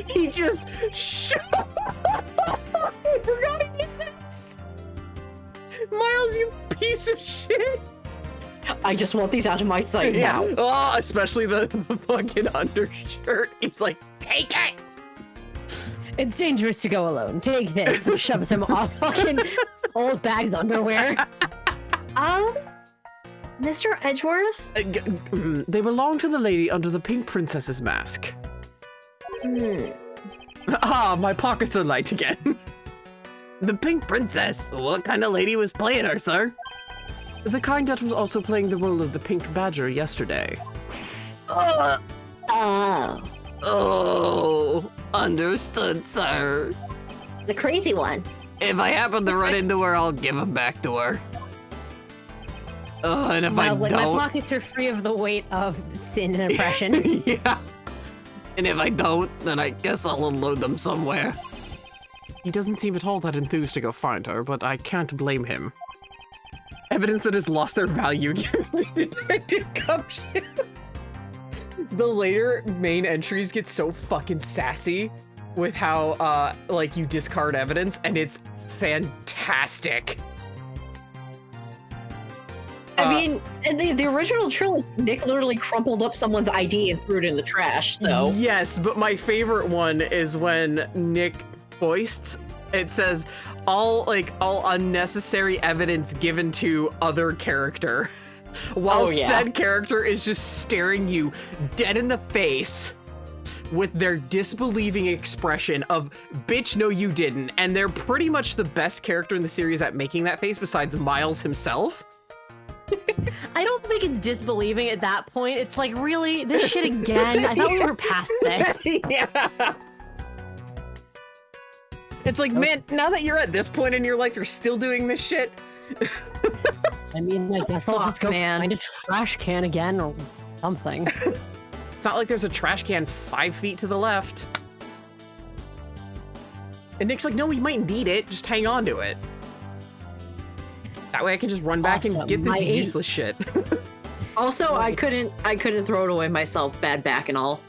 He just I forgot he did this! Miles, you piece of shit! I just want these out of my sight now. Oh, especially the fucking undershirt. He's like, take it! It's dangerous to go alone. Take this. Shoves him off fucking old bag's underwear. Mr. Edgeworth? They belong to the lady under the pink princess's mask. Ah, my pockets are light again. The Pink Princess. What kind of lady was playing her, sir? The kind that was also playing the role of the Pink Badger yesterday. Oh. Oh, understood, sir. The crazy one. If I happen to run into her, I'll give them back to her. And if Miles, I like, don't... my pockets are free of the weight of sin and oppression. Yeah. And if I don't, then I guess I'll unload them somewhere. He doesn't seem at all that enthused to go find her, but I can't blame him. Evidence that has lost their value given the detective gumshoe. The later main entries get so fucking sassy with how, like, you discard evidence, and it's fantastic. I mean, in the original trilogy, Nick literally crumpled up someone's ID and threw it in the trash, so. Yes, but my favorite one is when Nick foists. It says, all unnecessary evidence given to other character. While said character is just staring you dead in the face with their disbelieving expression of, bitch, no you didn't. And they're pretty much the best character in the series at making that face besides Miles himself. I don't think it's disbelieving at that point. It's like, really? This shit again? I thought we were past this. Yeah. It's like, man, now that you're at this point in your life, you're still doing this shit. I mean, I guess I'll just go find a trash can again or something. It's not like there's a trash can 5 feet to the left. And Nick's like, no, we might need it. Just hang on to it. That way I can just run back and get this useless shit. Also, I couldn't throw it away myself, bad back and all.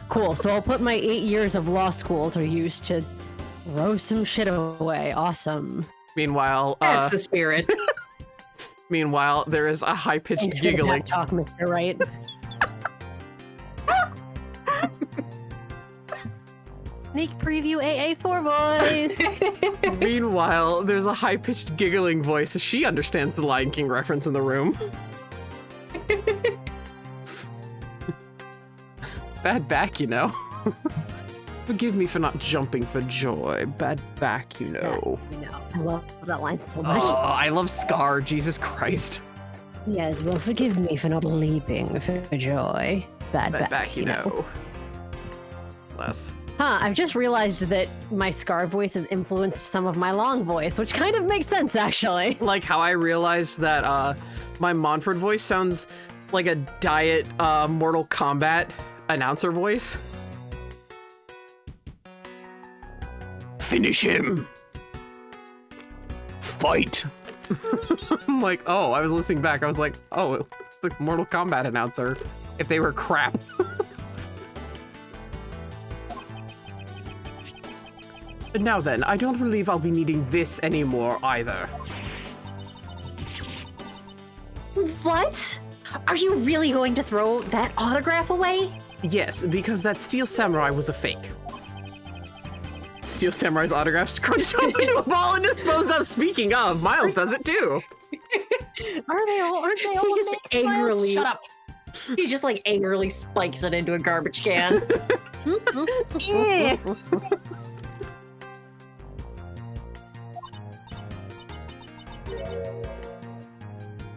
Cool. So I'll put my 8 years of law school to use to throw some shit away. Awesome. Meanwhile, that's the spirit. Meanwhile, there is a high-pitched Thanks giggling. For the pep talk, Mr. Wright. Sneak preview AA4 voice. Meanwhile, there's a high-pitched giggling voice as she understands the Lion King reference in the room. Bad back, you know. Forgive me for not jumping for joy. Bad back, you know. I love that line so much. Oh, I love Scar. Jesus Christ. Yes, well, forgive me for not leaping for joy. Bad back, you know. Less. Huh, I've just realized that my Scar voice has influenced some of my Long voice, which kind of makes sense, actually. Like how I realized that my Montford voice sounds like a diet Mortal Kombat announcer voice. Finish him. Fight. I'm like, oh, I was listening back. I was like, oh, it's a Mortal Kombat announcer. If they were crap. But now then, I don't believe I'll be needing this anymore either. What? Are you really going to throw that autograph away? Yes, because that Steel Samurai was a fake. Steel Samurai's autograph scrunched up into a ball and disposed of. Speaking of, Miles does it too. Aren't they all He just mixed, angrily, Miles? Shut up. He just like angrily spikes it into a garbage can.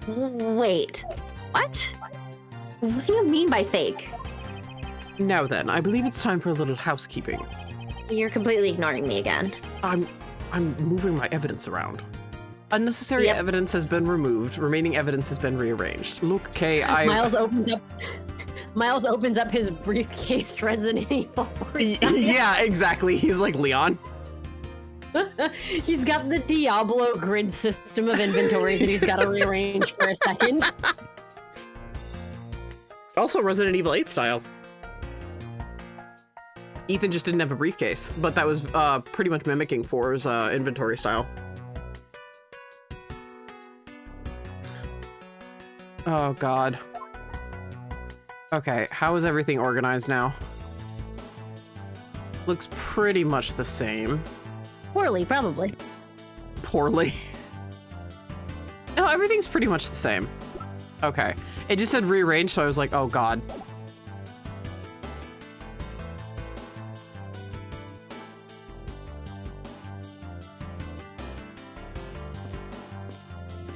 Wait, what? What do you mean by fake? Now then, I believe it's time for a little housekeeping. You're completely ignoring me again. I'm moving my evidence around. Unnecessary evidence has been removed. Remaining evidence has been rearranged. Look, Kay, Miles opens up his briefcase Resident Evil 4 style. Yeah, exactly. He's like Leon. He's got the Diablo grid system of inventory that he's got to rearrange for a second. Also Resident Evil 8 style. Ethan just didn't have a briefcase, but that was pretty much mimicking 4's inventory style. Oh, God. Okay, how is everything organized now? Looks pretty much the same. Poorly, probably. Poorly. No, everything's pretty much the same. Okay. It just said rearrange, so I was like, oh, God.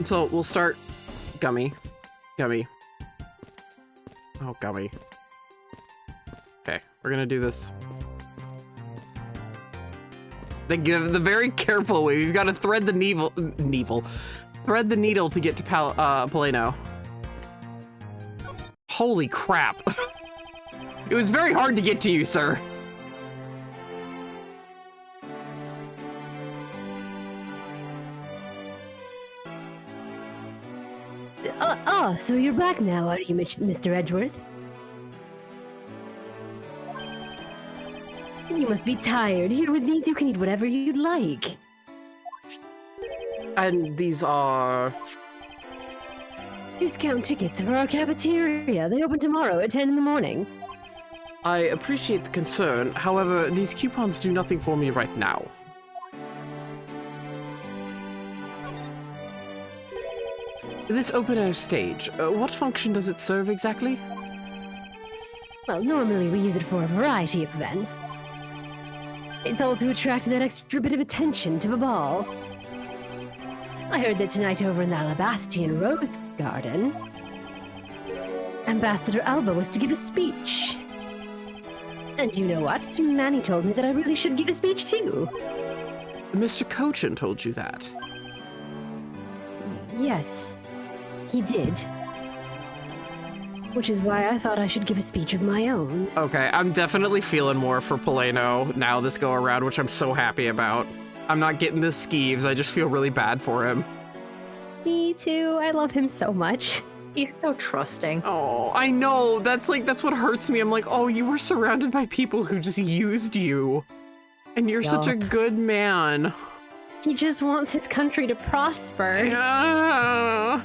So we'll start Gummy. Gummy. Oh, Gummy. Okay, we're gonna do this. The very careful way. We've got to thread the thread the needle to get to Poleno. Holy crap. It was very hard to get to you, sir. So you're back now, are you, Mr. Edgeworth? You must be tired. Here with these, you can eat whatever you'd like. And these are... Discount tickets for our cafeteria. They open tomorrow at 10 in the morning. I appreciate the concern. However, these coupons do nothing for me right now. This open-air stage, what function does it serve exactly? Well, normally we use it for a variety of events. It's all to attract that extra bit of attention to the ball. I heard that tonight over in the Alabastian Rose Garden, Ambassador Alba was to give a speech. And you know what? Manny told me that I really should give a speech too. Mr. Cochin told you that? Yes, he did. Which is why I thought I should give a speech of my own. Okay, I'm definitely feeling more for Poleno now this go around, which I'm so happy about. I'm not getting the skeeves, I just feel really bad for him. Me too, I love him so much. He's so trusting. Oh, I know, that's what hurts me. I'm like, oh, you were surrounded by people who just used you. And you're such a good man. He just wants his country to prosper.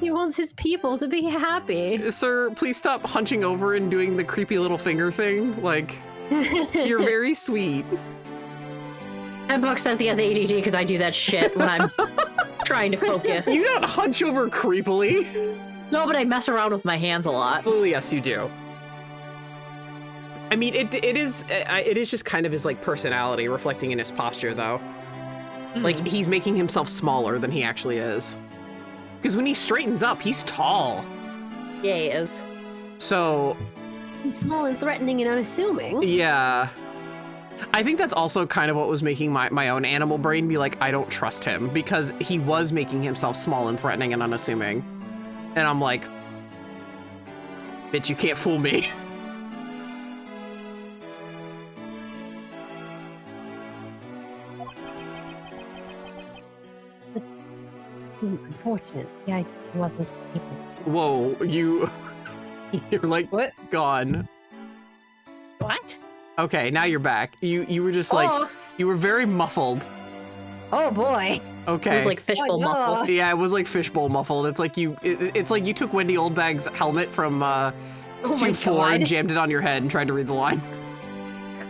He wants his people to be happy. Sir, please stop hunching over and doing the creepy little finger thing. Like, you're very sweet. And Buck says he has ADD because I do that shit when I'm trying to focus. You don't hunch over creepily. No, but I mess around with my hands a lot. Well, yes, you do. I mean, it is just kind of his like personality reflecting in his posture, though. Like, he's making himself smaller than he actually is. Because when he straightens up, he's tall. Yeah, he is. So... He's small and threatening and unassuming. Yeah. I think that's also kind of what was making my own animal brain be like, I don't trust him. Because he was making himself small and threatening and unassuming. And I'm like, bitch, you can't fool me. Unfortunately, I wasn't able to. Whoa, you're like, What? gone. What? Okay, now you're back. You were just like, you were very muffled. Oh boy. Okay. It was like fishbowl muffled. Yeah, it was like fishbowl muffled. It's like it's like you took Wendy Oldbag's helmet from 2-4 and jammed it on your head and tried to read the line.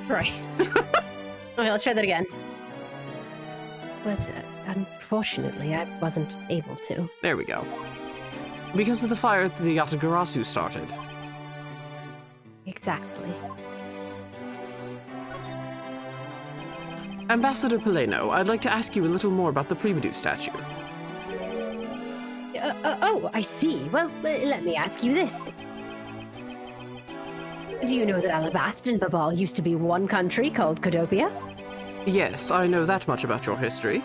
Christ. Okay, let's try that again. But unfortunately, I wasn't able to. There we go. Because of the fire that the Yatagarasu started. Exactly. Ambassador Poleno, I'd like to ask you a little more about the Primadou statue. Oh, I see. Well, let me ask you this. Do you know that Alabasta and Babal used to be one country called Codopia? Yes, I know that much about your history.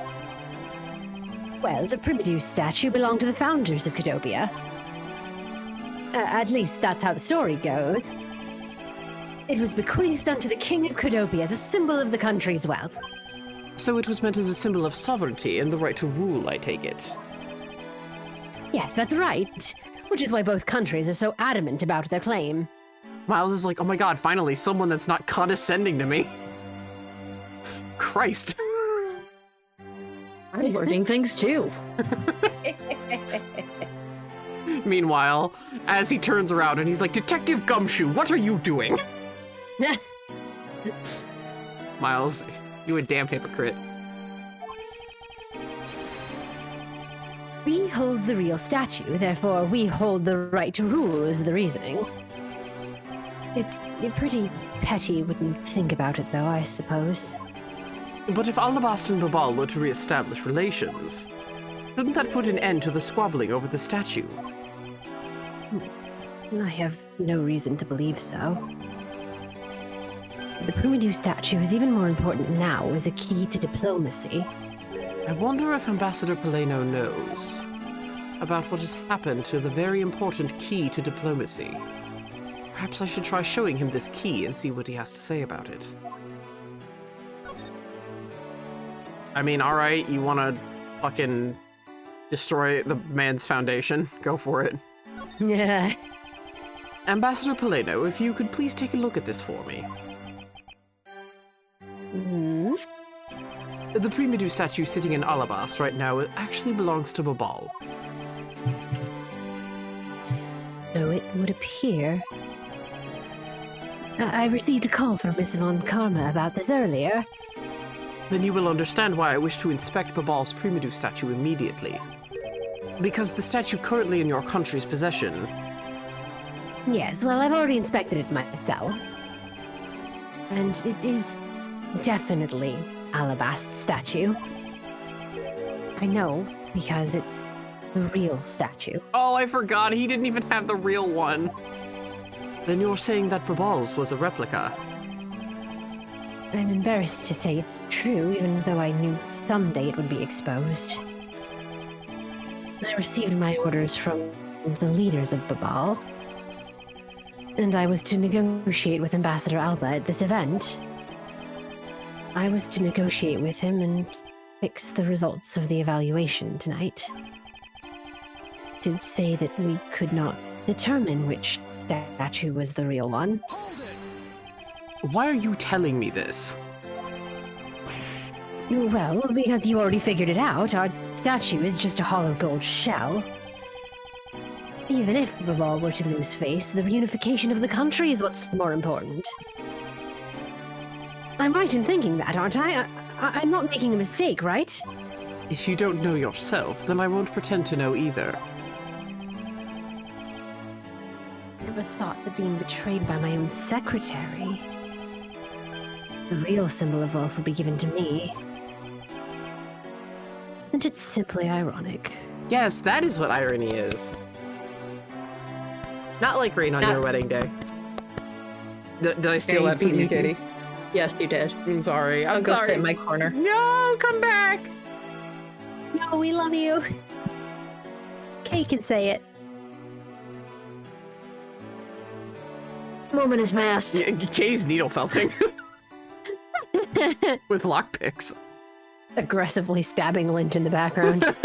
Well, the Primadou statue belonged to the founders of Codopia. At least that's how the story goes. It was bequeathed unto the King of Codopia as a symbol of the country's wealth. So it was meant as a symbol of sovereignty and the right to rule, I take it. Yes, that's right. Which is why both countries are so adamant about their claim. Miles is like, oh my god, finally, someone that's not condescending to me. Christ. I'm learning things too. Meanwhile, as he turns around and he's like, Detective Gumshoe, what are you doing? Miles, you a damn hypocrite. We hold the real statue, therefore we hold the right to rule is the reasoning. It's pretty petty when you think about it, though, I suppose. But if Alabasta and Babal were to re-establish relations, Doesn't that put an end to the squabbling over the statue? I have no reason to believe so. The Primitive statue is even more important now as a key to diplomacy. I wonder if Ambassador Paleno knows about what has happened to the very important key to diplomacy. Perhaps I should try showing him this key and see what he has to say about it. I mean, alright, you wanna fucking destroy the man's foundation? Go for it. Yeah. Ambassador Paleno, if you could please take a look at this for me. Hmm? The Primitive statue sitting in Alabas right now actually belongs to Babal. So it would appear. I received a call from Miss Von Karma about this earlier. Then you will understand why I wish to inspect Babal's Primitive statue immediately. Because the statue currently in your country's possession. Yes, well, I've already inspected it myself. And it is definitely Alabast's statue. I know, because it's the real statue. Oh, I forgot, he didn't even have the real one. Then you're saying that Babal's was a replica? I'm embarrassed to say it's true, even though I knew someday it would be exposed. I received my orders from the leaders of Babal, and I was to negotiate with Ambassador Alba at this event. I was to negotiate with him and fix the results of the evaluation tonight. To say that we could not determine which statue was the real one. Why are you telling me this? Well, because you already figured it out, our statue is just a hollow gold shell. Even if Babal were to lose face, the reunification of the country is what's more important. I'm right in thinking that, aren't I? I'm not making a mistake, right? If you don't know yourself, then I won't pretend to know either. Never thought that being betrayed by my own secretary, the real symbol of wealth, would be given to me. Isn't it simply ironic? Yes, that is what irony is. Not like rain on your wedding day. Did I steal that from you, Katie? Yes, you did. I'm sorry. I'll I'm go sorry. sit in my corner. No, come back. No, we love you. Kay can say it. Moment is past. Yeah, Katie's needle felting with lockpicks. Aggressively stabbing Lint in the background.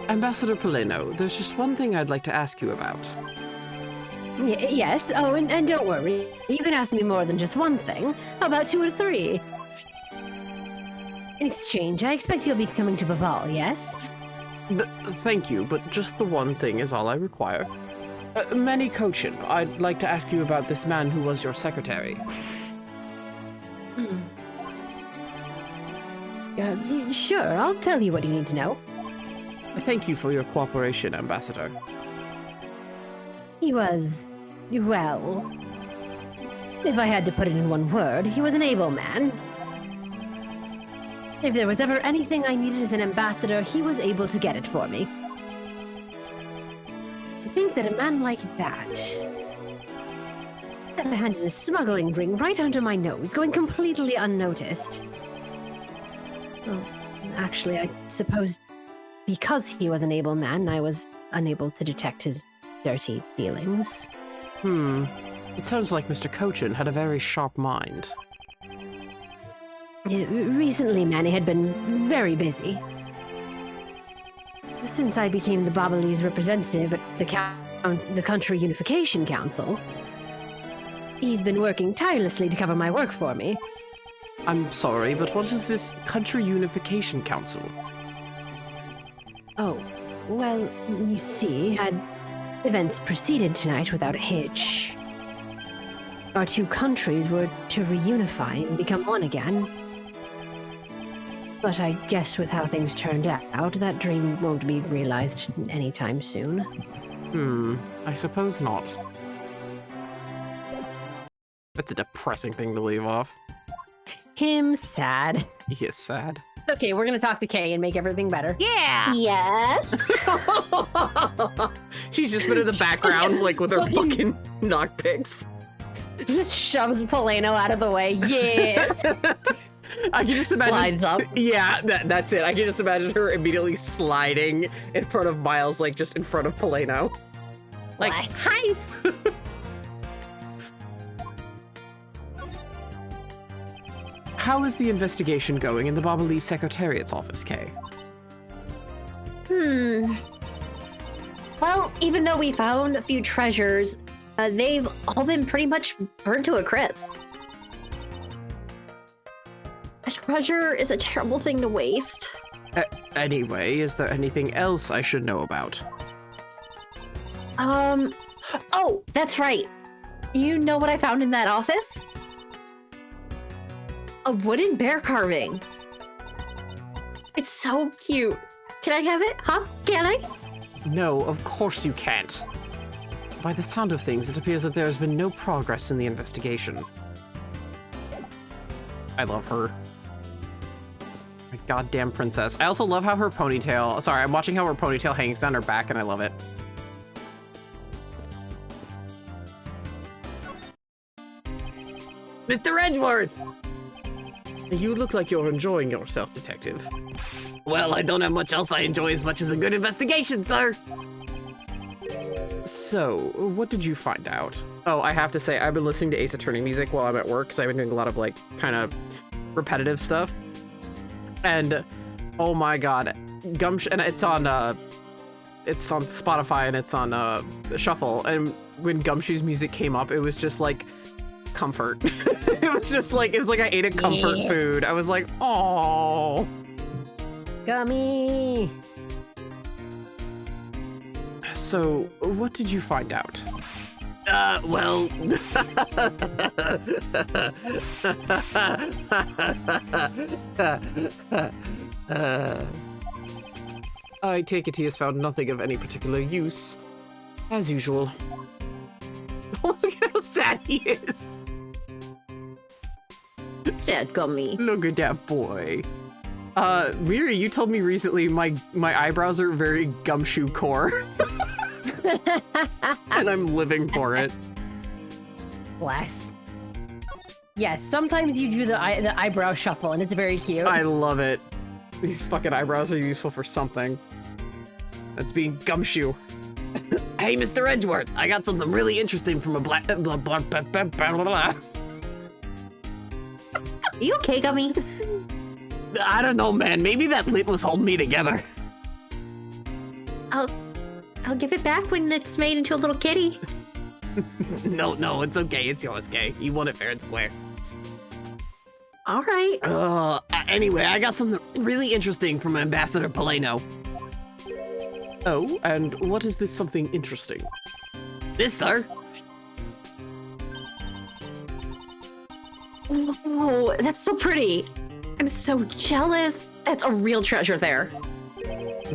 Ambassador Paleno, there's just one thing I'd like to ask you about. Yes. Oh, and don't worry. You can ask me more than just one thing. How about 2 or 3? In exchange, I expect you'll be coming to Babal, yes? Thank you, but just the one thing is all I require. Manny Cochin, I'd like to ask you about this man who was your secretary. Sure, I'll tell you what you need to know. Thank you for your cooperation, Ambassador. He was, well, if I had to put it in one word, he was an able man. If there was ever anything I needed as an ambassador, he was able to get it for me. To think that a man like that had a hand in a smuggling ring right under my nose, going completely unnoticed. Well, actually, I suppose because he was an able man, I was unable to detect his dirty dealings. It sounds like Mr. Cochin had a very sharp mind. Recently, Manny had been very busy. Since I became the Babalese representative at the Country Unification Council, he's been working tirelessly to cover my work for me. I'm sorry, but what is this Country Unification Council? Oh, well, you see, had events proceeded tonight without a hitch. Our 2 countries were to reunify and become one again. But I guess with how things turned out, that dream won't be realized anytime soon. I suppose not. That's a depressing thing to leave off. Him sad. He is sad. Okay, we're gonna talk to Kay and make everything better. Yeah. Yes. She's just been in the background, like with her fucking knockpicks. Just shoves Poleno out of the way. Yeah. I can just imagine. Slides up. Yeah, that's it. I can just imagine her immediately sliding in front of Miles, like just in front of Poleno. Like, Bless. hi! How is the investigation going in the Bobbly Secretariat's office, Kay? Well, even though we found a few treasures, they've all been pretty much burned to a crisp. A treasure is a terrible thing to waste. Anyway, is there anything else I should know about? Oh, that's right. You know what I found in that office? A wooden bear carving. It's so cute. Can I have it? Huh? Can I? No, of course you can't. By the sound of things, it appears that there has been no progress in the investigation. I love her. My goddamn princess. I also love how her ponytail... Sorry, I'm watching how her ponytail hangs down her back, and I love it. Mr. Edgeworth! You look like you're enjoying yourself, Detective. Well, I don't have much else I enjoy as much as a good investigation, sir. So, what did you find out? Oh, I have to say, I've been listening to Ace Attorney music while I'm at work, because I've been doing a lot of, like, kind of repetitive stuff. And, oh my god, and it's on Spotify and it's on Shuffle, and when Gumshoe's music came up, it was just, like, comfort. It was like I ate a comfort food. I was like, oh. Gummy. So, what did you find out? Well... I take it he has found nothing of any particular use. As usual. Look at how sad he is. Sad Gummy. Look at that boy. Miri, you told me recently my eyebrows are very Gumshoe core. And I'm living for it. Bless. Yes, sometimes you do the eyebrow shuffle, and it's very cute. I love it. These fucking eyebrows are useful for something. That's being Gumshoe. Hey, Mr. Edgeworth, I got something really interesting from a blah, blah, blah, blah, blah, blah, blah, blah. Are you okay, Gummy? I don't know, man. Maybe that lint was holding me together. I'll give it back when it's made into a little kitty. No, it's okay. It's yours, Kay. You won it fair and square. All right. Anyway, I got something really interesting from Ambassador Poleno. Oh, and what is this something interesting? This, sir. Oh, that's so pretty. I'm so jealous. That's a real treasure there.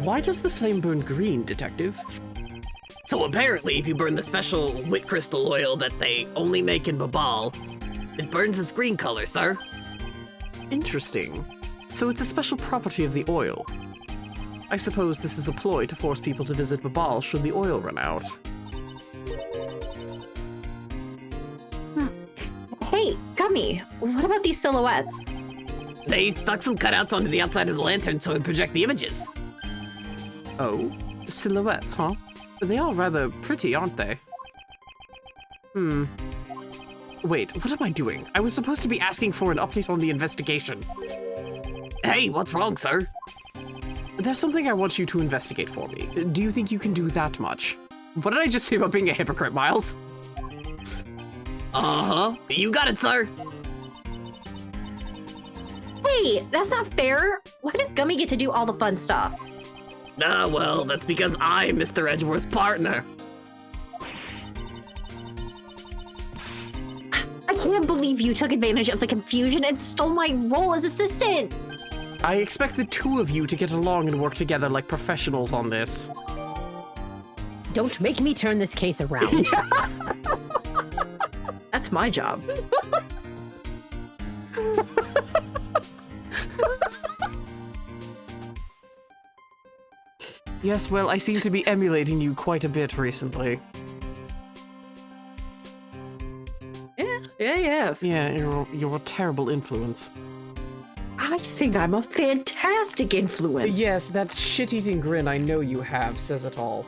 Why does the flame burn green, Detective? So apparently, if you burn the special wit crystal oil that they only make in Babal, it burns its green color, sir. Interesting. So it's a special property of the oil. I suppose this is a ploy to force people to visit Babal should the oil run out. Hey, Gummy, what about these silhouettes? They stuck some cutouts onto the outside of the lantern so it'd project the images. Oh, silhouettes, huh? They are rather pretty, aren't they? Wait, what am I doing? I was supposed to be asking for an update on the investigation. Hey, what's wrong, sir? There's something I want you to investigate for me. Do you think you can do that much? What did I just say about being a hypocrite, Miles? Uh-huh. You got it, sir. Hey, that's not fair. Why does Gummy get to do all the fun stuff? Well, that's because I'm Mr. Edgeworth's partner. I can't believe you took advantage of the confusion and stole my role as assistant. I expect the two of you to get along and work together like professionals on this. Don't make me turn this case around. That's my job. Yes, well, I seem to be emulating you quite a bit recently. Yeah. Yeah, you're a terrible influence. I think I'm a fantastic influence. Yes, that shit-eating grin I know you have says it all.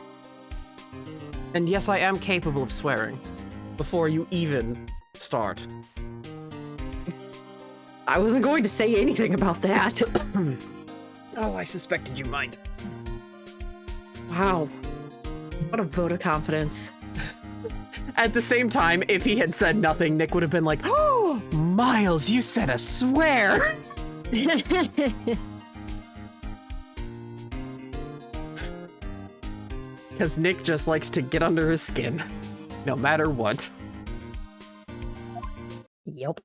And yes, I am capable of swearing. Before you even start. I wasn't going to say anything about that. Oh, I suspected you might. Wow. What a vote of confidence. At the same time, if he had said nothing, Nick would have been like, "Oh, Miles, you said a swear!" Because Nick just likes to get under his skin, no matter what. Yep.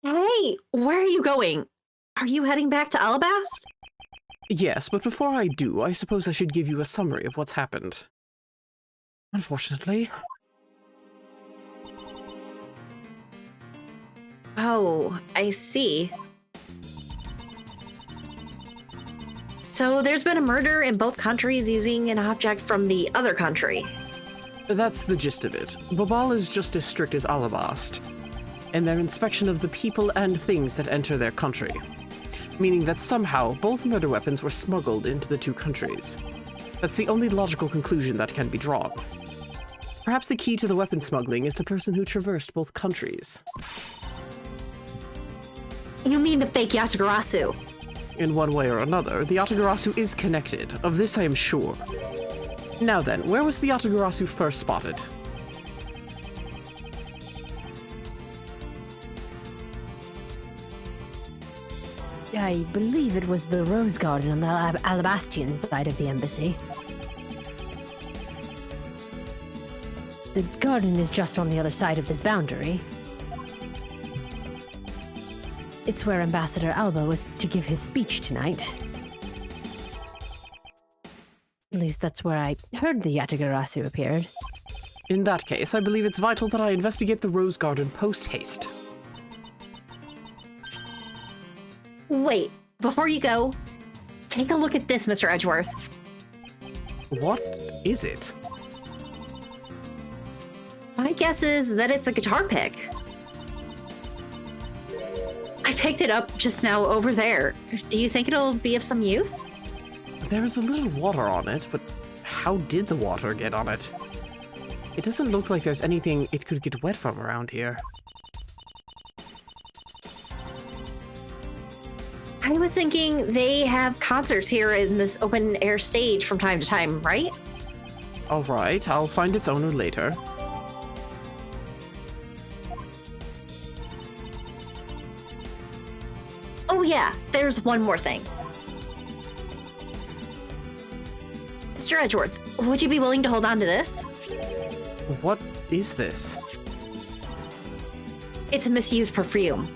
Hey, where are you going? Are you heading back to Alabast? Yes, but before I do, I suppose I should give you a summary of what's happened. Unfortunately. Oh, I see. So there's been a murder in both countries using an object from the other country. That's the gist of it. Babal is just as strict as Alabast in their inspection of the people and things that enter their country, meaning that somehow both murder weapons were smuggled into the two countries. That's the only logical conclusion that can be drawn. Perhaps the key to the weapon smuggling is the person who traversed both countries. You mean the fake Yatagarasu? In one way or another, the Yatagarasu is connected. Of this I am sure. Now then, where was the Yatagarasu first spotted? I believe it was the Rose Garden on the Alabastian side of the embassy. The garden is just on the other side of this boundary. It's where Ambassador Alba was to give his speech tonight. At least that's where I heard the Yatagarasu appeared. In that case, I believe it's vital that I investigate the Rose Garden post-haste. Wait, before you go, take a look at this, Mr. Edgeworth. What is it? My guess is that it's a guitar pick. I picked it up just now over there. Do you think it'll be of some use? There is a little water on it, but how did the water get on it? It doesn't look like there's anything it could get wet from around here. I was thinking they have concerts here in this open air stage from time to time, right? Alright, I'll find its owner later. Oh yeah, there's one more thing. Mr. Edgeworth, would you be willing to hold on to this? What is this? It's a misused perfume.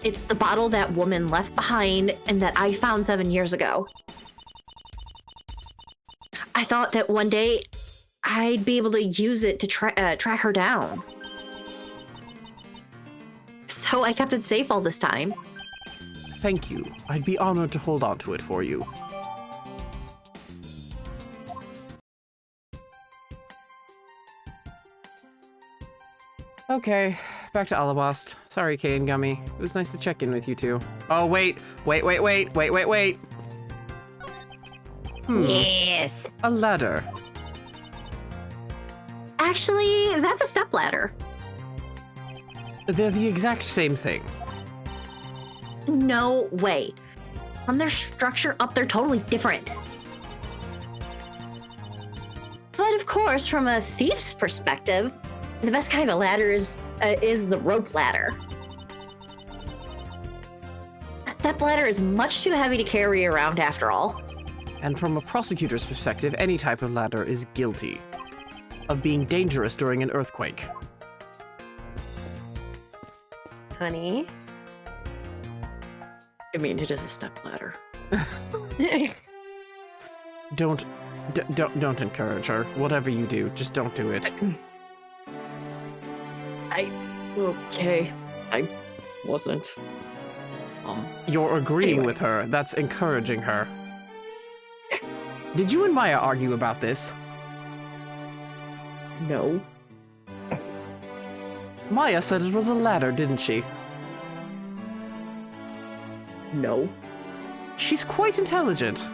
It's the bottle that woman left behind and that I found 7 years ago. I thought that one day I'd be able to use it to track her down. So I kept it safe all this time. Thank you. I'd be honored to hold on to it for you. Okay, back to Alabast. Sorry, Kay and Gummy. It was nice to check in with you two. Oh, wait. Yes. A ladder. Actually, that's a stepladder. They're the exact same thing. No way. From their structure up, they're totally different. But of course, from a thief's perspective, the best kind of ladder is the rope ladder. A stepladder is much too heavy to carry around after all. And from a prosecutor's perspective, any type of ladder is guilty of being dangerous during an earthquake. Honey. I mean, it is a stepladder. Don't Don't encourage her. Whatever you do, just don't do it. Okay. I wasn't. You're agreeing Anyway. with her. That's encouraging her. Did you and Maya argue about this? No. Maya said it was a ladder, didn't she? No. She's quite intelligent.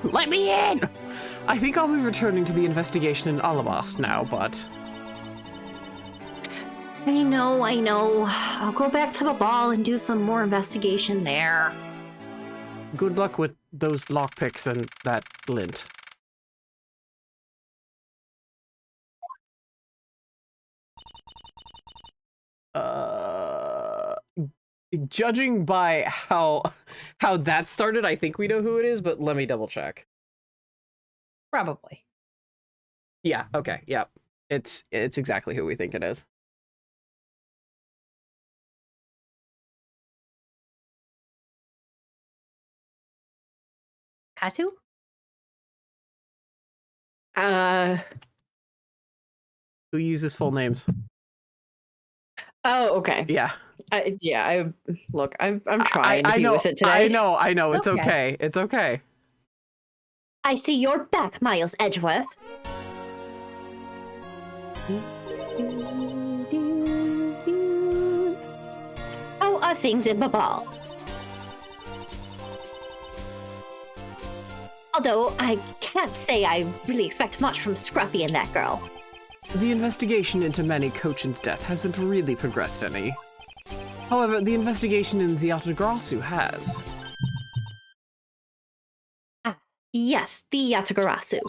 Let me in! I think I'll be returning to the investigation in Alabast now, but... I know. I'll go back to the ball and do some more investigation there. Good luck with those lockpicks and that lint. Judging by how that started, I think we know who it is, but let me double check. Probably. Yeah, okay, yeah. It's exactly who we think it is. Katu? Who uses full names? Oh, okay. Yeah. I'm trying to I be know, with it today. I know, it's Okay. okay. It's okay. I see you're back, Miles Edgeworth. How are things in the ball? Although I can't say I really expect much from Scruffy and that girl. The investigation into Manny Cochin's death hasn't really progressed any. However, the investigation in Yatagarasu has. Yes, the Yatagarasu.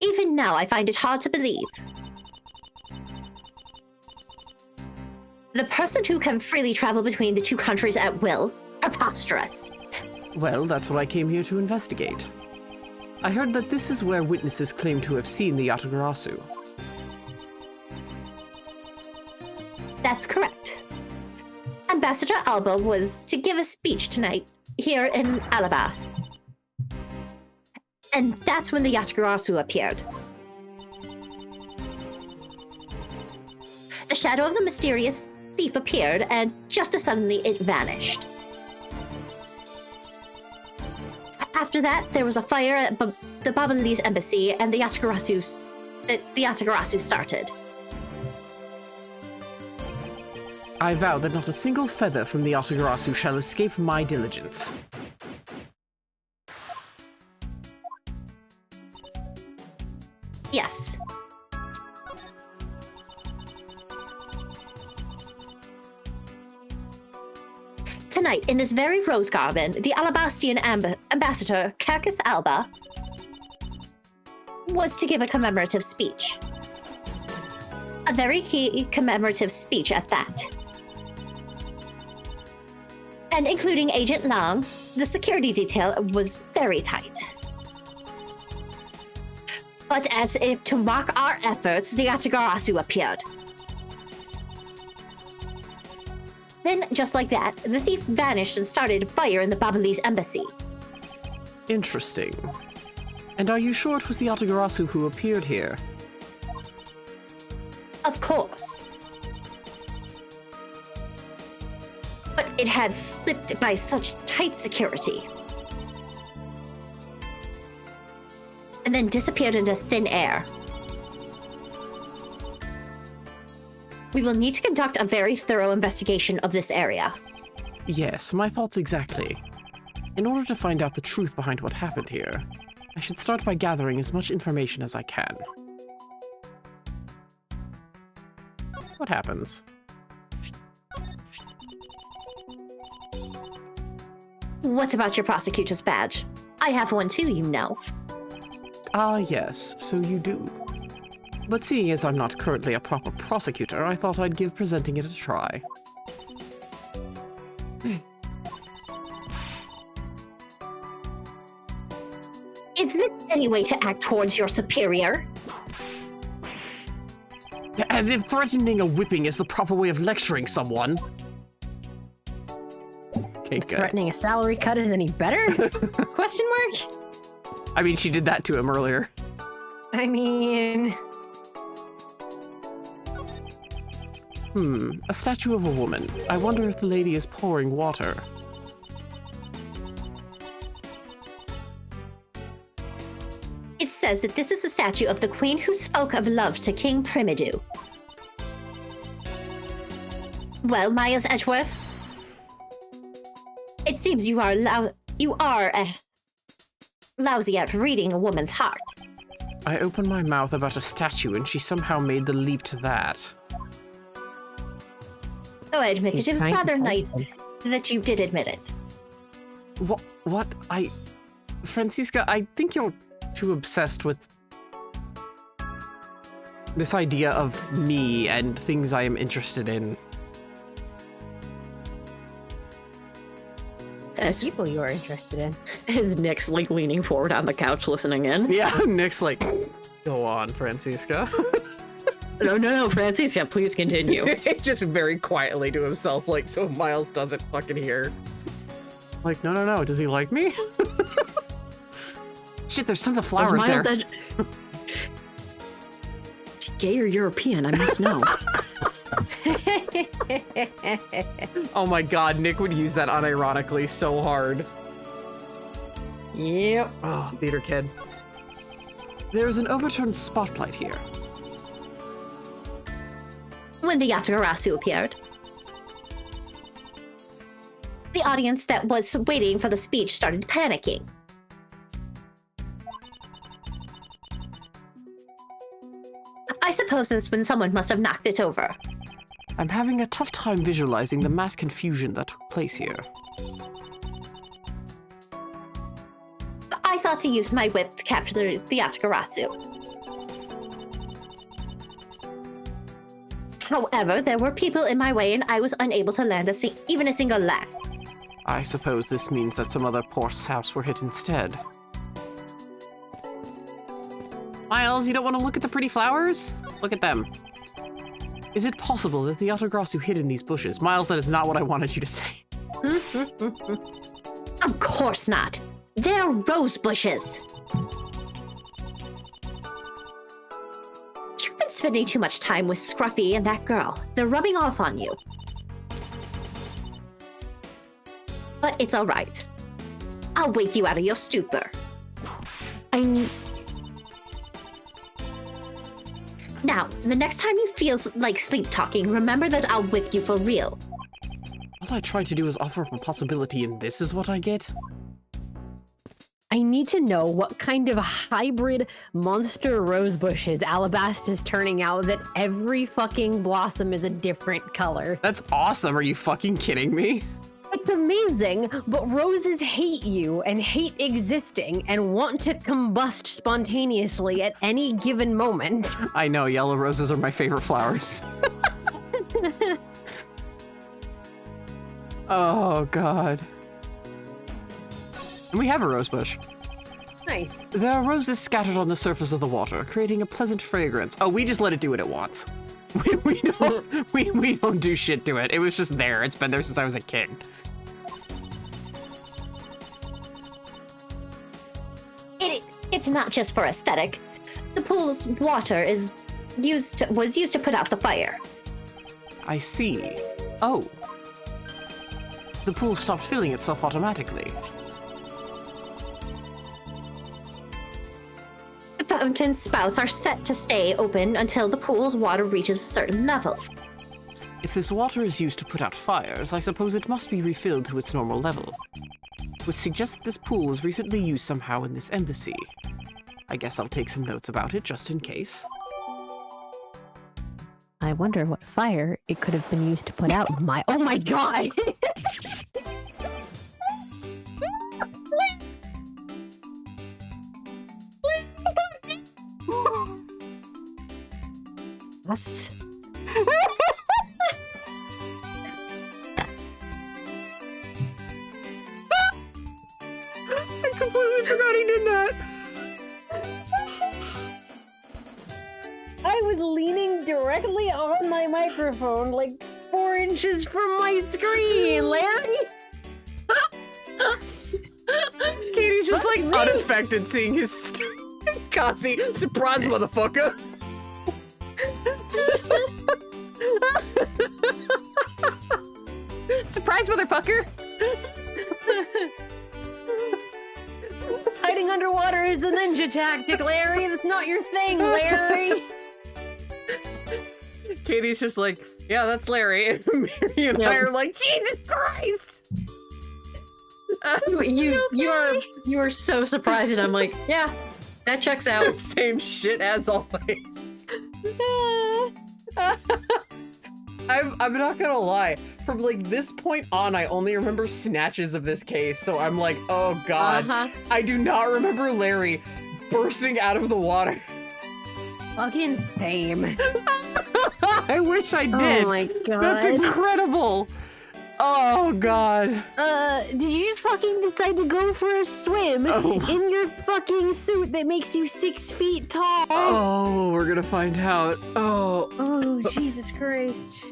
Even now, I find it hard to believe. The person who can freely travel between the two countries at will, preposterous. Well, that's what I came here to investigate. I heard that this is where witnesses claim to have seen the Yatagarasu. That's correct. Ambassador Alba was to give a speech tonight here in Alabast. And that's when the Yatagarasu appeared. The shadow of the mysterious thief appeared, and just as suddenly it vanished. After that, there was a fire at the Babalese embassy, and the Yatagarasu started. I vow that not a single feather from the Yatagarasu shall escape my diligence. Yes. Tonight, in this very rose garden, the Alabastian ambassador, Carcass Alba, was to give a commemorative speech. A very key commemorative speech at that. And including Agent Long, the security detail was very tight. But as if to mark our efforts, the Yatagarasu appeared. Then, just like that, the thief vanished and started a fire in the Babalese embassy. Interesting. And are you sure it was the Yatagarasu who appeared here? Of course. But it had slipped by such tight security. And then disappeared into thin air. We will need to conduct a very thorough investigation of this area. Yes, my thoughts exactly. In order to find out the truth behind what happened here, I should start by gathering as much information as I can. What happens? What about your prosecutor's badge? I have one too, you know. Ah, yes, so you do. But seeing as I'm not currently a proper prosecutor, I thought I'd give presenting it a try. Is this any way to act towards your superior? As if threatening a whipping is the proper way of lecturing someone. Okay, good. Threatening a salary cut is any better? Question mark? I mean, she did that to him earlier. I mean... A statue of a woman. I wonder if the lady is pouring water. It says that this is the statue of the queen who spoke of love to King Primidu. Well, Miles Edgeworth, it seems you are lousy at reading a woman's heart. I opened my mouth about a statue and she somehow made the leap to that. Though I admit He's it was trying to rather tell nice him. that you did admit it. What? Francisca, I think you're too obsessed with this idea of me and things I am interested in. As, People you are interested in. as Nick's like leaning forward on the couch listening in. Yeah, Nick's like, go on, Francisca. No, Francisca, please continue. Just very quietly to himself, like, so Miles doesn't fucking hear. Like, no, does he like me? Shit, there's tons of flowers Miles there. Gay or European, I must know. Oh my god, Nick would use that unironically so hard. Yep. Oh, theater kid. There's an overturned spotlight here. When the Yatagarasu appeared, the audience that was waiting for the speech started panicking. I suppose that's when someone must have knocked it over. I'm having a tough time visualizing the mass confusion that took place here. I thought to use my whip to capture the Yatagarasu. However, there were people in my way and I was unable to land even a single lance. I suppose this means that some other poor saps were hit instead. Miles, you don't want to look at the pretty flowers? Look at them. Is it possible that the Yatagarasu hid in these bushes? Miles, that is not what I wanted you to say. Of course not. They're rose bushes. You've been spending too much time with Scruffy and that girl. They're rubbing off on you. But it's all right. I'll wake you out of your stupor. Now, the next time you feel like sleep talking, remember that I'll whip you for real. All I tried to do is offer up a possibility, and this is what I get? I need to know what kind of hybrid monster rose bush is Alabasta's turning out that every fucking blossom is a different color. That's awesome. Are you fucking kidding me? It's amazing, but roses hate you and hate existing and want to combust spontaneously at any given moment. I know, yellow roses are my favorite flowers. Oh, God. And we have a rose bush. Nice. There are roses scattered on the surface of the water, creating a pleasant fragrance. Oh, we just let it do what it wants. We don't do shit to it. It was just there. It's been there since I was a kid. It's not just for aesthetic. The pool's water was used to put out the fire. I see. Oh. The pool stopped filling itself automatically. The fountain spouts are set to stay open until the pool's water reaches a certain level. If this water is used to put out fires, I suppose it must be refilled to its normal level. Which suggests that this pool was recently used somehow in this embassy. I guess I'll take some notes about it just in case. I wonder what fire it could have been used to put out my— Oh my god! Yes. I completely forgot he did that. I was leaning directly microphone like 4 inches from my screen, Larry. Katie's just like unaffected seeing his Kazi. Surprise, motherfucker. Surprise, motherfucker. Hiding underwater is a ninja tactic, Larry. That's not your thing, Larry. Katie's just like, yeah, that's Larry. And Mary and I are like, Jesus Christ. You are so surprised, and I'm like, yeah, that checks out. Same shit as always. I'm not gonna lie. From like this point on, I only remember snatches of this case. So I'm like, oh god, I do not remember Larry bursting out of the water. Fucking same. I wish I did. Oh my god. That's incredible. Oh god. Did you just fucking decide to go for a swim in your fucking suit that makes you 6 feet tall? Oh, we're gonna find out. Oh, Jesus Christ.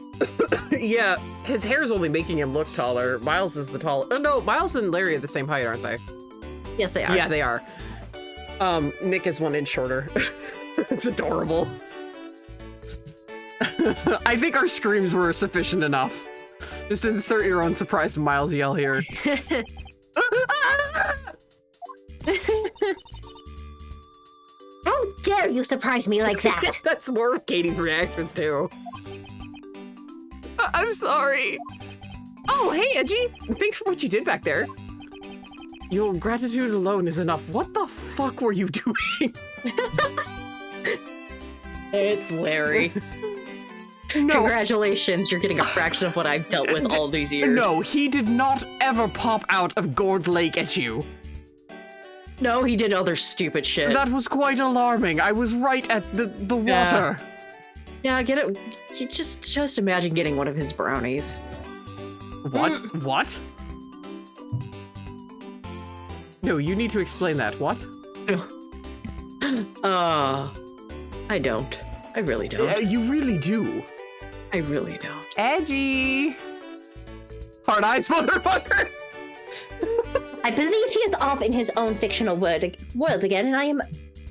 Yeah, his hair's only making him look taller. Miles is the tall. Oh no, Miles and Larry are the same height, aren't they? Yes, they are. Yeah, they are. Nick is 1 inch shorter. It's adorable. I think our screams were sufficient enough. Just insert your own surprised Miles yell here. How dare you surprise me like that? That's more of Katie's reaction too. I'm sorry. Oh, hey, Edgy. Thanks for what you did back there. Your gratitude alone is enough. What the fuck were you doing? It's Larry. No. Congratulations, you're getting a fraction of what I've dealt with all these years. No, he did not ever pop out of Gourd Lake at you. No, he did other stupid shit. That was quite alarming. I was right at the water. Yeah, get it. You just imagine getting one of his brownies. What? What? No, you need to explain that. What? I don't. I really don't. You really do. I really don't. Edgy. Hard eyes, motherfucker. I believe he is off in his own fictional world again, and I am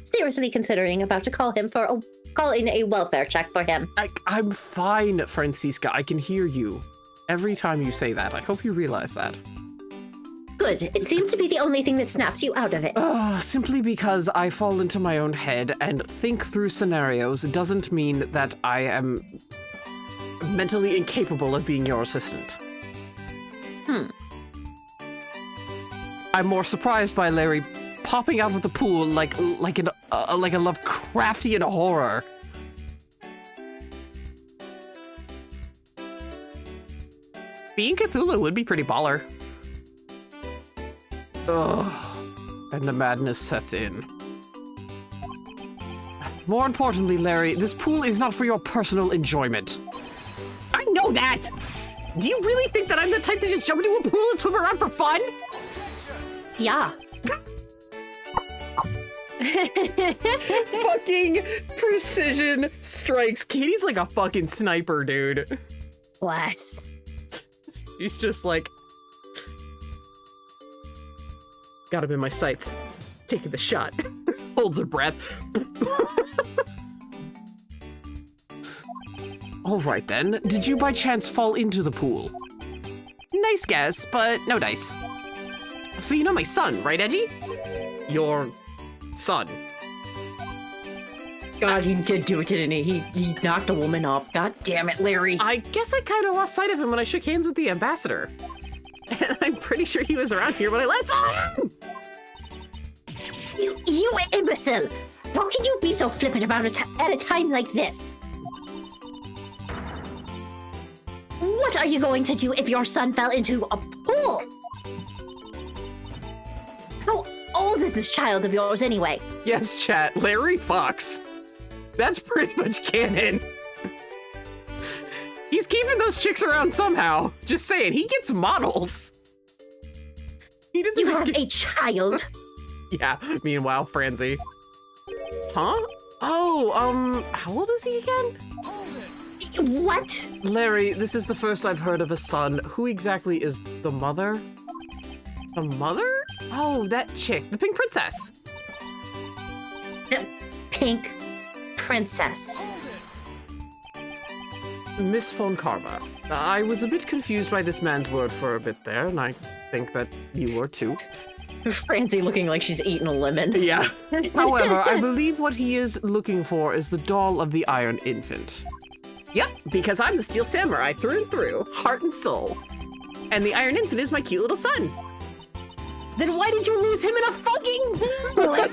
seriously considering about to call in a welfare check for him. I'm fine, Francisca. I can hear you. Every time you say that, I hope you realize that. Good. It seems to be the only thing that snaps you out of it. Simply because I fall into my own head and think through scenarios doesn't mean that I am mentally incapable of being your assistant. I'm more surprised by Larry popping out of the pool like a Lovecraftian horror. Being Cthulhu would be pretty baller. Ugh. And the madness sets in. More importantly, Larry, this pool is not for your personal enjoyment. I know that! Do you really think that I'm the type to just jump into a pool and swim around for fun? Yeah. Fucking precision strikes. Katie's like a fucking sniper, dude. Bless. She's just like... Got him in my sights. Taking the shot. Holds her breath. All right then. Did you by chance fall into the pool? Nice guess, but no dice. So you know my son, right, Edgy? Your son. God, he did do it, didn't he? He knocked a woman up. God damn it, Larry. I guess I kind of lost sight of him when I shook hands with the ambassador. And I'm pretty sure he was around here when I last saw him! You imbecile! How can you be so flippant about it at a time like this? What are you going to do if your son fell into a pool? How old is this child of yours anyway? Yes, chat, Larry Fox. That's pretty much canon. He's keeping those chicks around somehow. Just saying, he gets models. He doesn't You just have a child. Yeah, meanwhile, Franzi. Huh? Oh, how old is he again? What? Larry, this is the first I've heard of a son. Who exactly is the mother? The mother? Oh, that chick, the pink princess. The pink princess. Miss Von Karma. I was a bit confused by this man's word for a bit there, and I think that you were too. Francie looking like she's eating a lemon. Yeah. However, I believe what he is looking for is the doll of the Iron Infant. Yep, because I'm the Steel Samurai through and through, heart and soul. And the Iron Infant is my cute little son. Then why did you lose him in a fucking pool?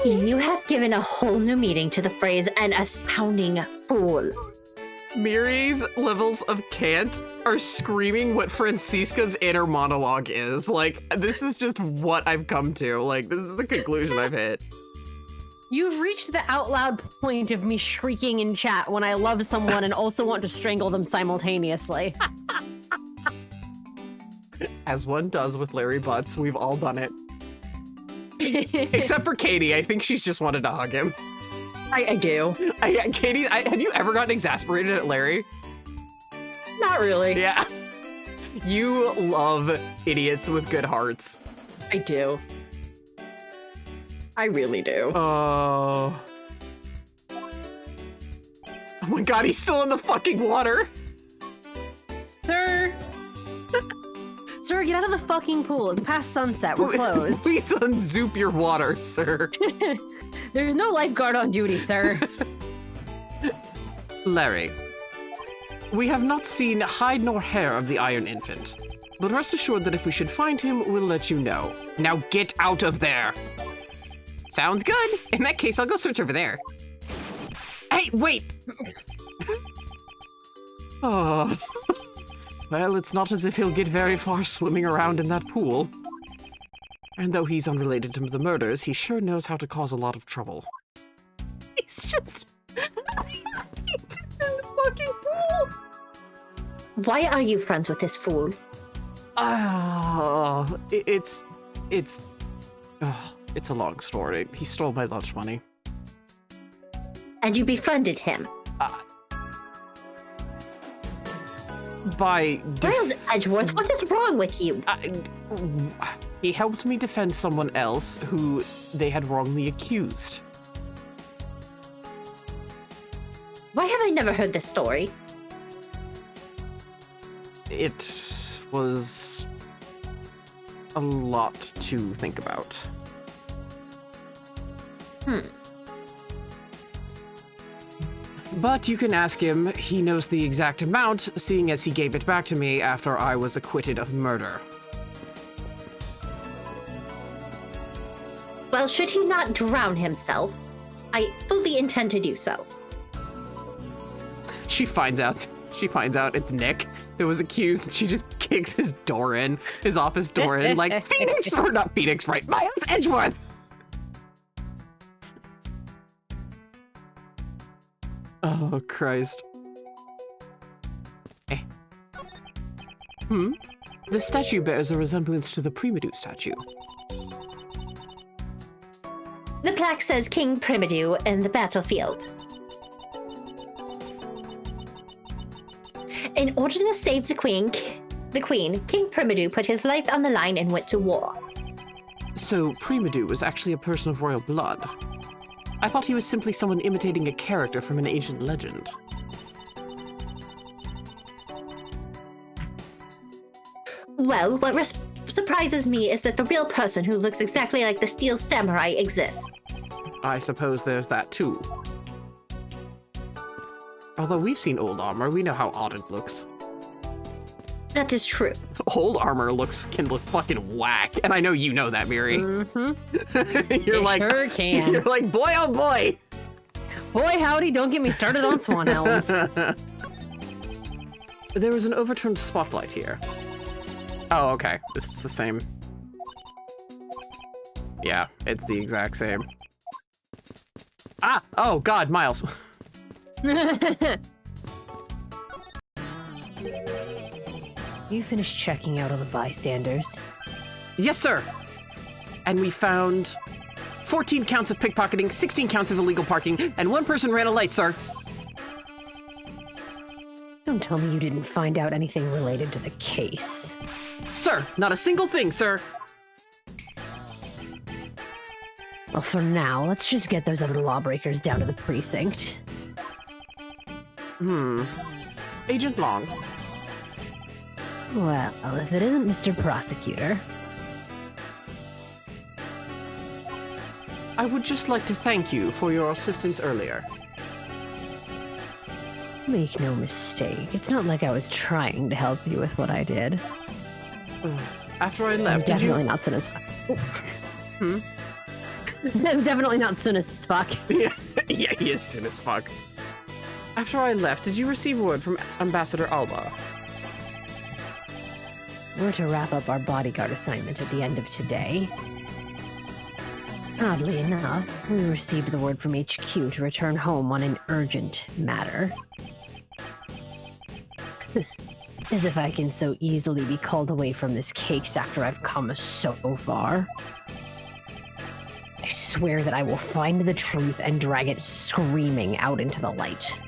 You have given a whole new meaning to the phrase an astounding fool. Miri's levels of cant are screaming what Francisca's inner monologue is. Like, this is just what I've come to. Like, this is the conclusion I've hit. You've reached the out loud point of me shrieking in chat when I love someone and also want to strangle them simultaneously. As one does with Larry Butts, we've all done it. Except for Katie, I think she's just wanted to hug him. I do. Katie, have you ever gotten exasperated at Larry? Not really. Yeah. You love idiots with good hearts. I do. I really do. Oh my god, he's still in the fucking water. Sir? Sir, get out of the fucking pool. It's past sunset. We're closed. Please unzoop your water, sir. There's no lifeguard on duty, sir. Larry, we have not seen hide nor hair of the Iron Infant, but rest assured that if we should find him, we'll let you know. Now get out of there. Sounds good. In that case, I'll go search over there. Hey, wait! Oh. Well, it's not as if he'll get very far swimming around in that pool. And though he's unrelated to the murders, he sure knows how to cause a lot of trouble. He's just... he's just in the fucking pool! Why are you friends with this fool? It's a long story. He stole my lunch money. And you befriended him? By Miles Edgeworth, what is wrong with you? He helped me defend someone else who they had wrongly accused. Why have I never heard this story? It was a lot to think about. But you can ask him. He knows the exact amount, seeing as he gave it back to me after I was acquitted of murder. Well, should he not drown himself, I fully intend to do so. She finds out it's Nick that was accused, and she just kicks his office door in, like, Phoenix, or not Phoenix, right? Miles Edgeworth! Oh, Christ. The statue bears a resemblance to the Primedu statue. The plaque says King Primedu in the battlefield. In order to save the queen, King Primedu put his life on the line and went to war. So Primedu was actually a person of royal blood. I thought he was simply someone imitating a character from an ancient legend. Well, what surprises me is that the real person who looks exactly like the Steel Samurai exists. I suppose there's that too. Although we've seen old armor, we know how odd it looks. That is true. Old armor can look fucking whack, and I know you know that, Miri. You're like, sure can. You're like, boy, oh boy. Boy, howdy, don't get me started on swan helms. There was an overturned spotlight here. Oh, okay. This is the same. Yeah, it's the exact same. Ah! Oh, God, Miles. You finished checking out all the bystanders? Yes, sir. And we found 14 counts of pickpocketing, 16 counts of illegal parking, and 1 person ran a light, sir. Don't tell me you didn't find out anything related to the case. Sir, not a single thing, sir. Well, for now, let's just get those other lawbreakers down to the precinct. Agent Long. Well, if it isn't Mr. Prosecutor. I would just like to thank you for your assistance earlier. Make no mistake, it's not like I was trying to help you with what I did. After I I'm left, did definitely you... not soon as fuck. I'm definitely not soon as fuck. Yeah, he is soon as fuck. After I left, did you receive word from Ambassador Alba? We're to wrap up our bodyguard assignment at the end of today. Oddly enough, we received the word from HQ to return home on an urgent matter. As if I can so easily be called away from this case after I've come so far. I swear that I will find the truth and drag it screaming out into the light.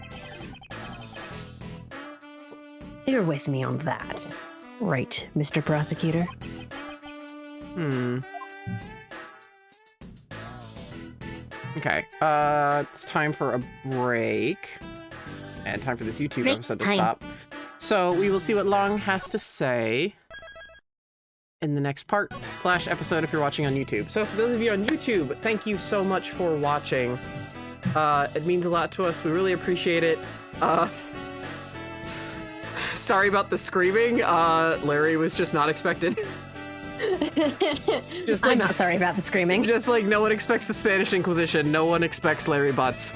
You're with me on that, right, Mr. Prosecutor? Okay, it's time for a break. And time for this YouTube Break episode to time. stop. So we will see what Long has to say in the next part / episode if you're watching on YouTube. So for those of you on YouTube, thank you so much for watching. It means a lot to us. We really appreciate it. Sorry about the screaming. Larry was just not expected. Just like, I'm not sorry about the screaming. just like no one expects the Spanish Inquisition. No one expects Larry Butts.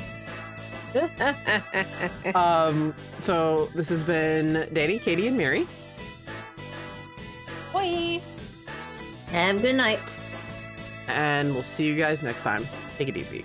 So this has been Danny, Katie, and Mary. Bye. Have a good night. And we'll see you guys next time. Take it easy.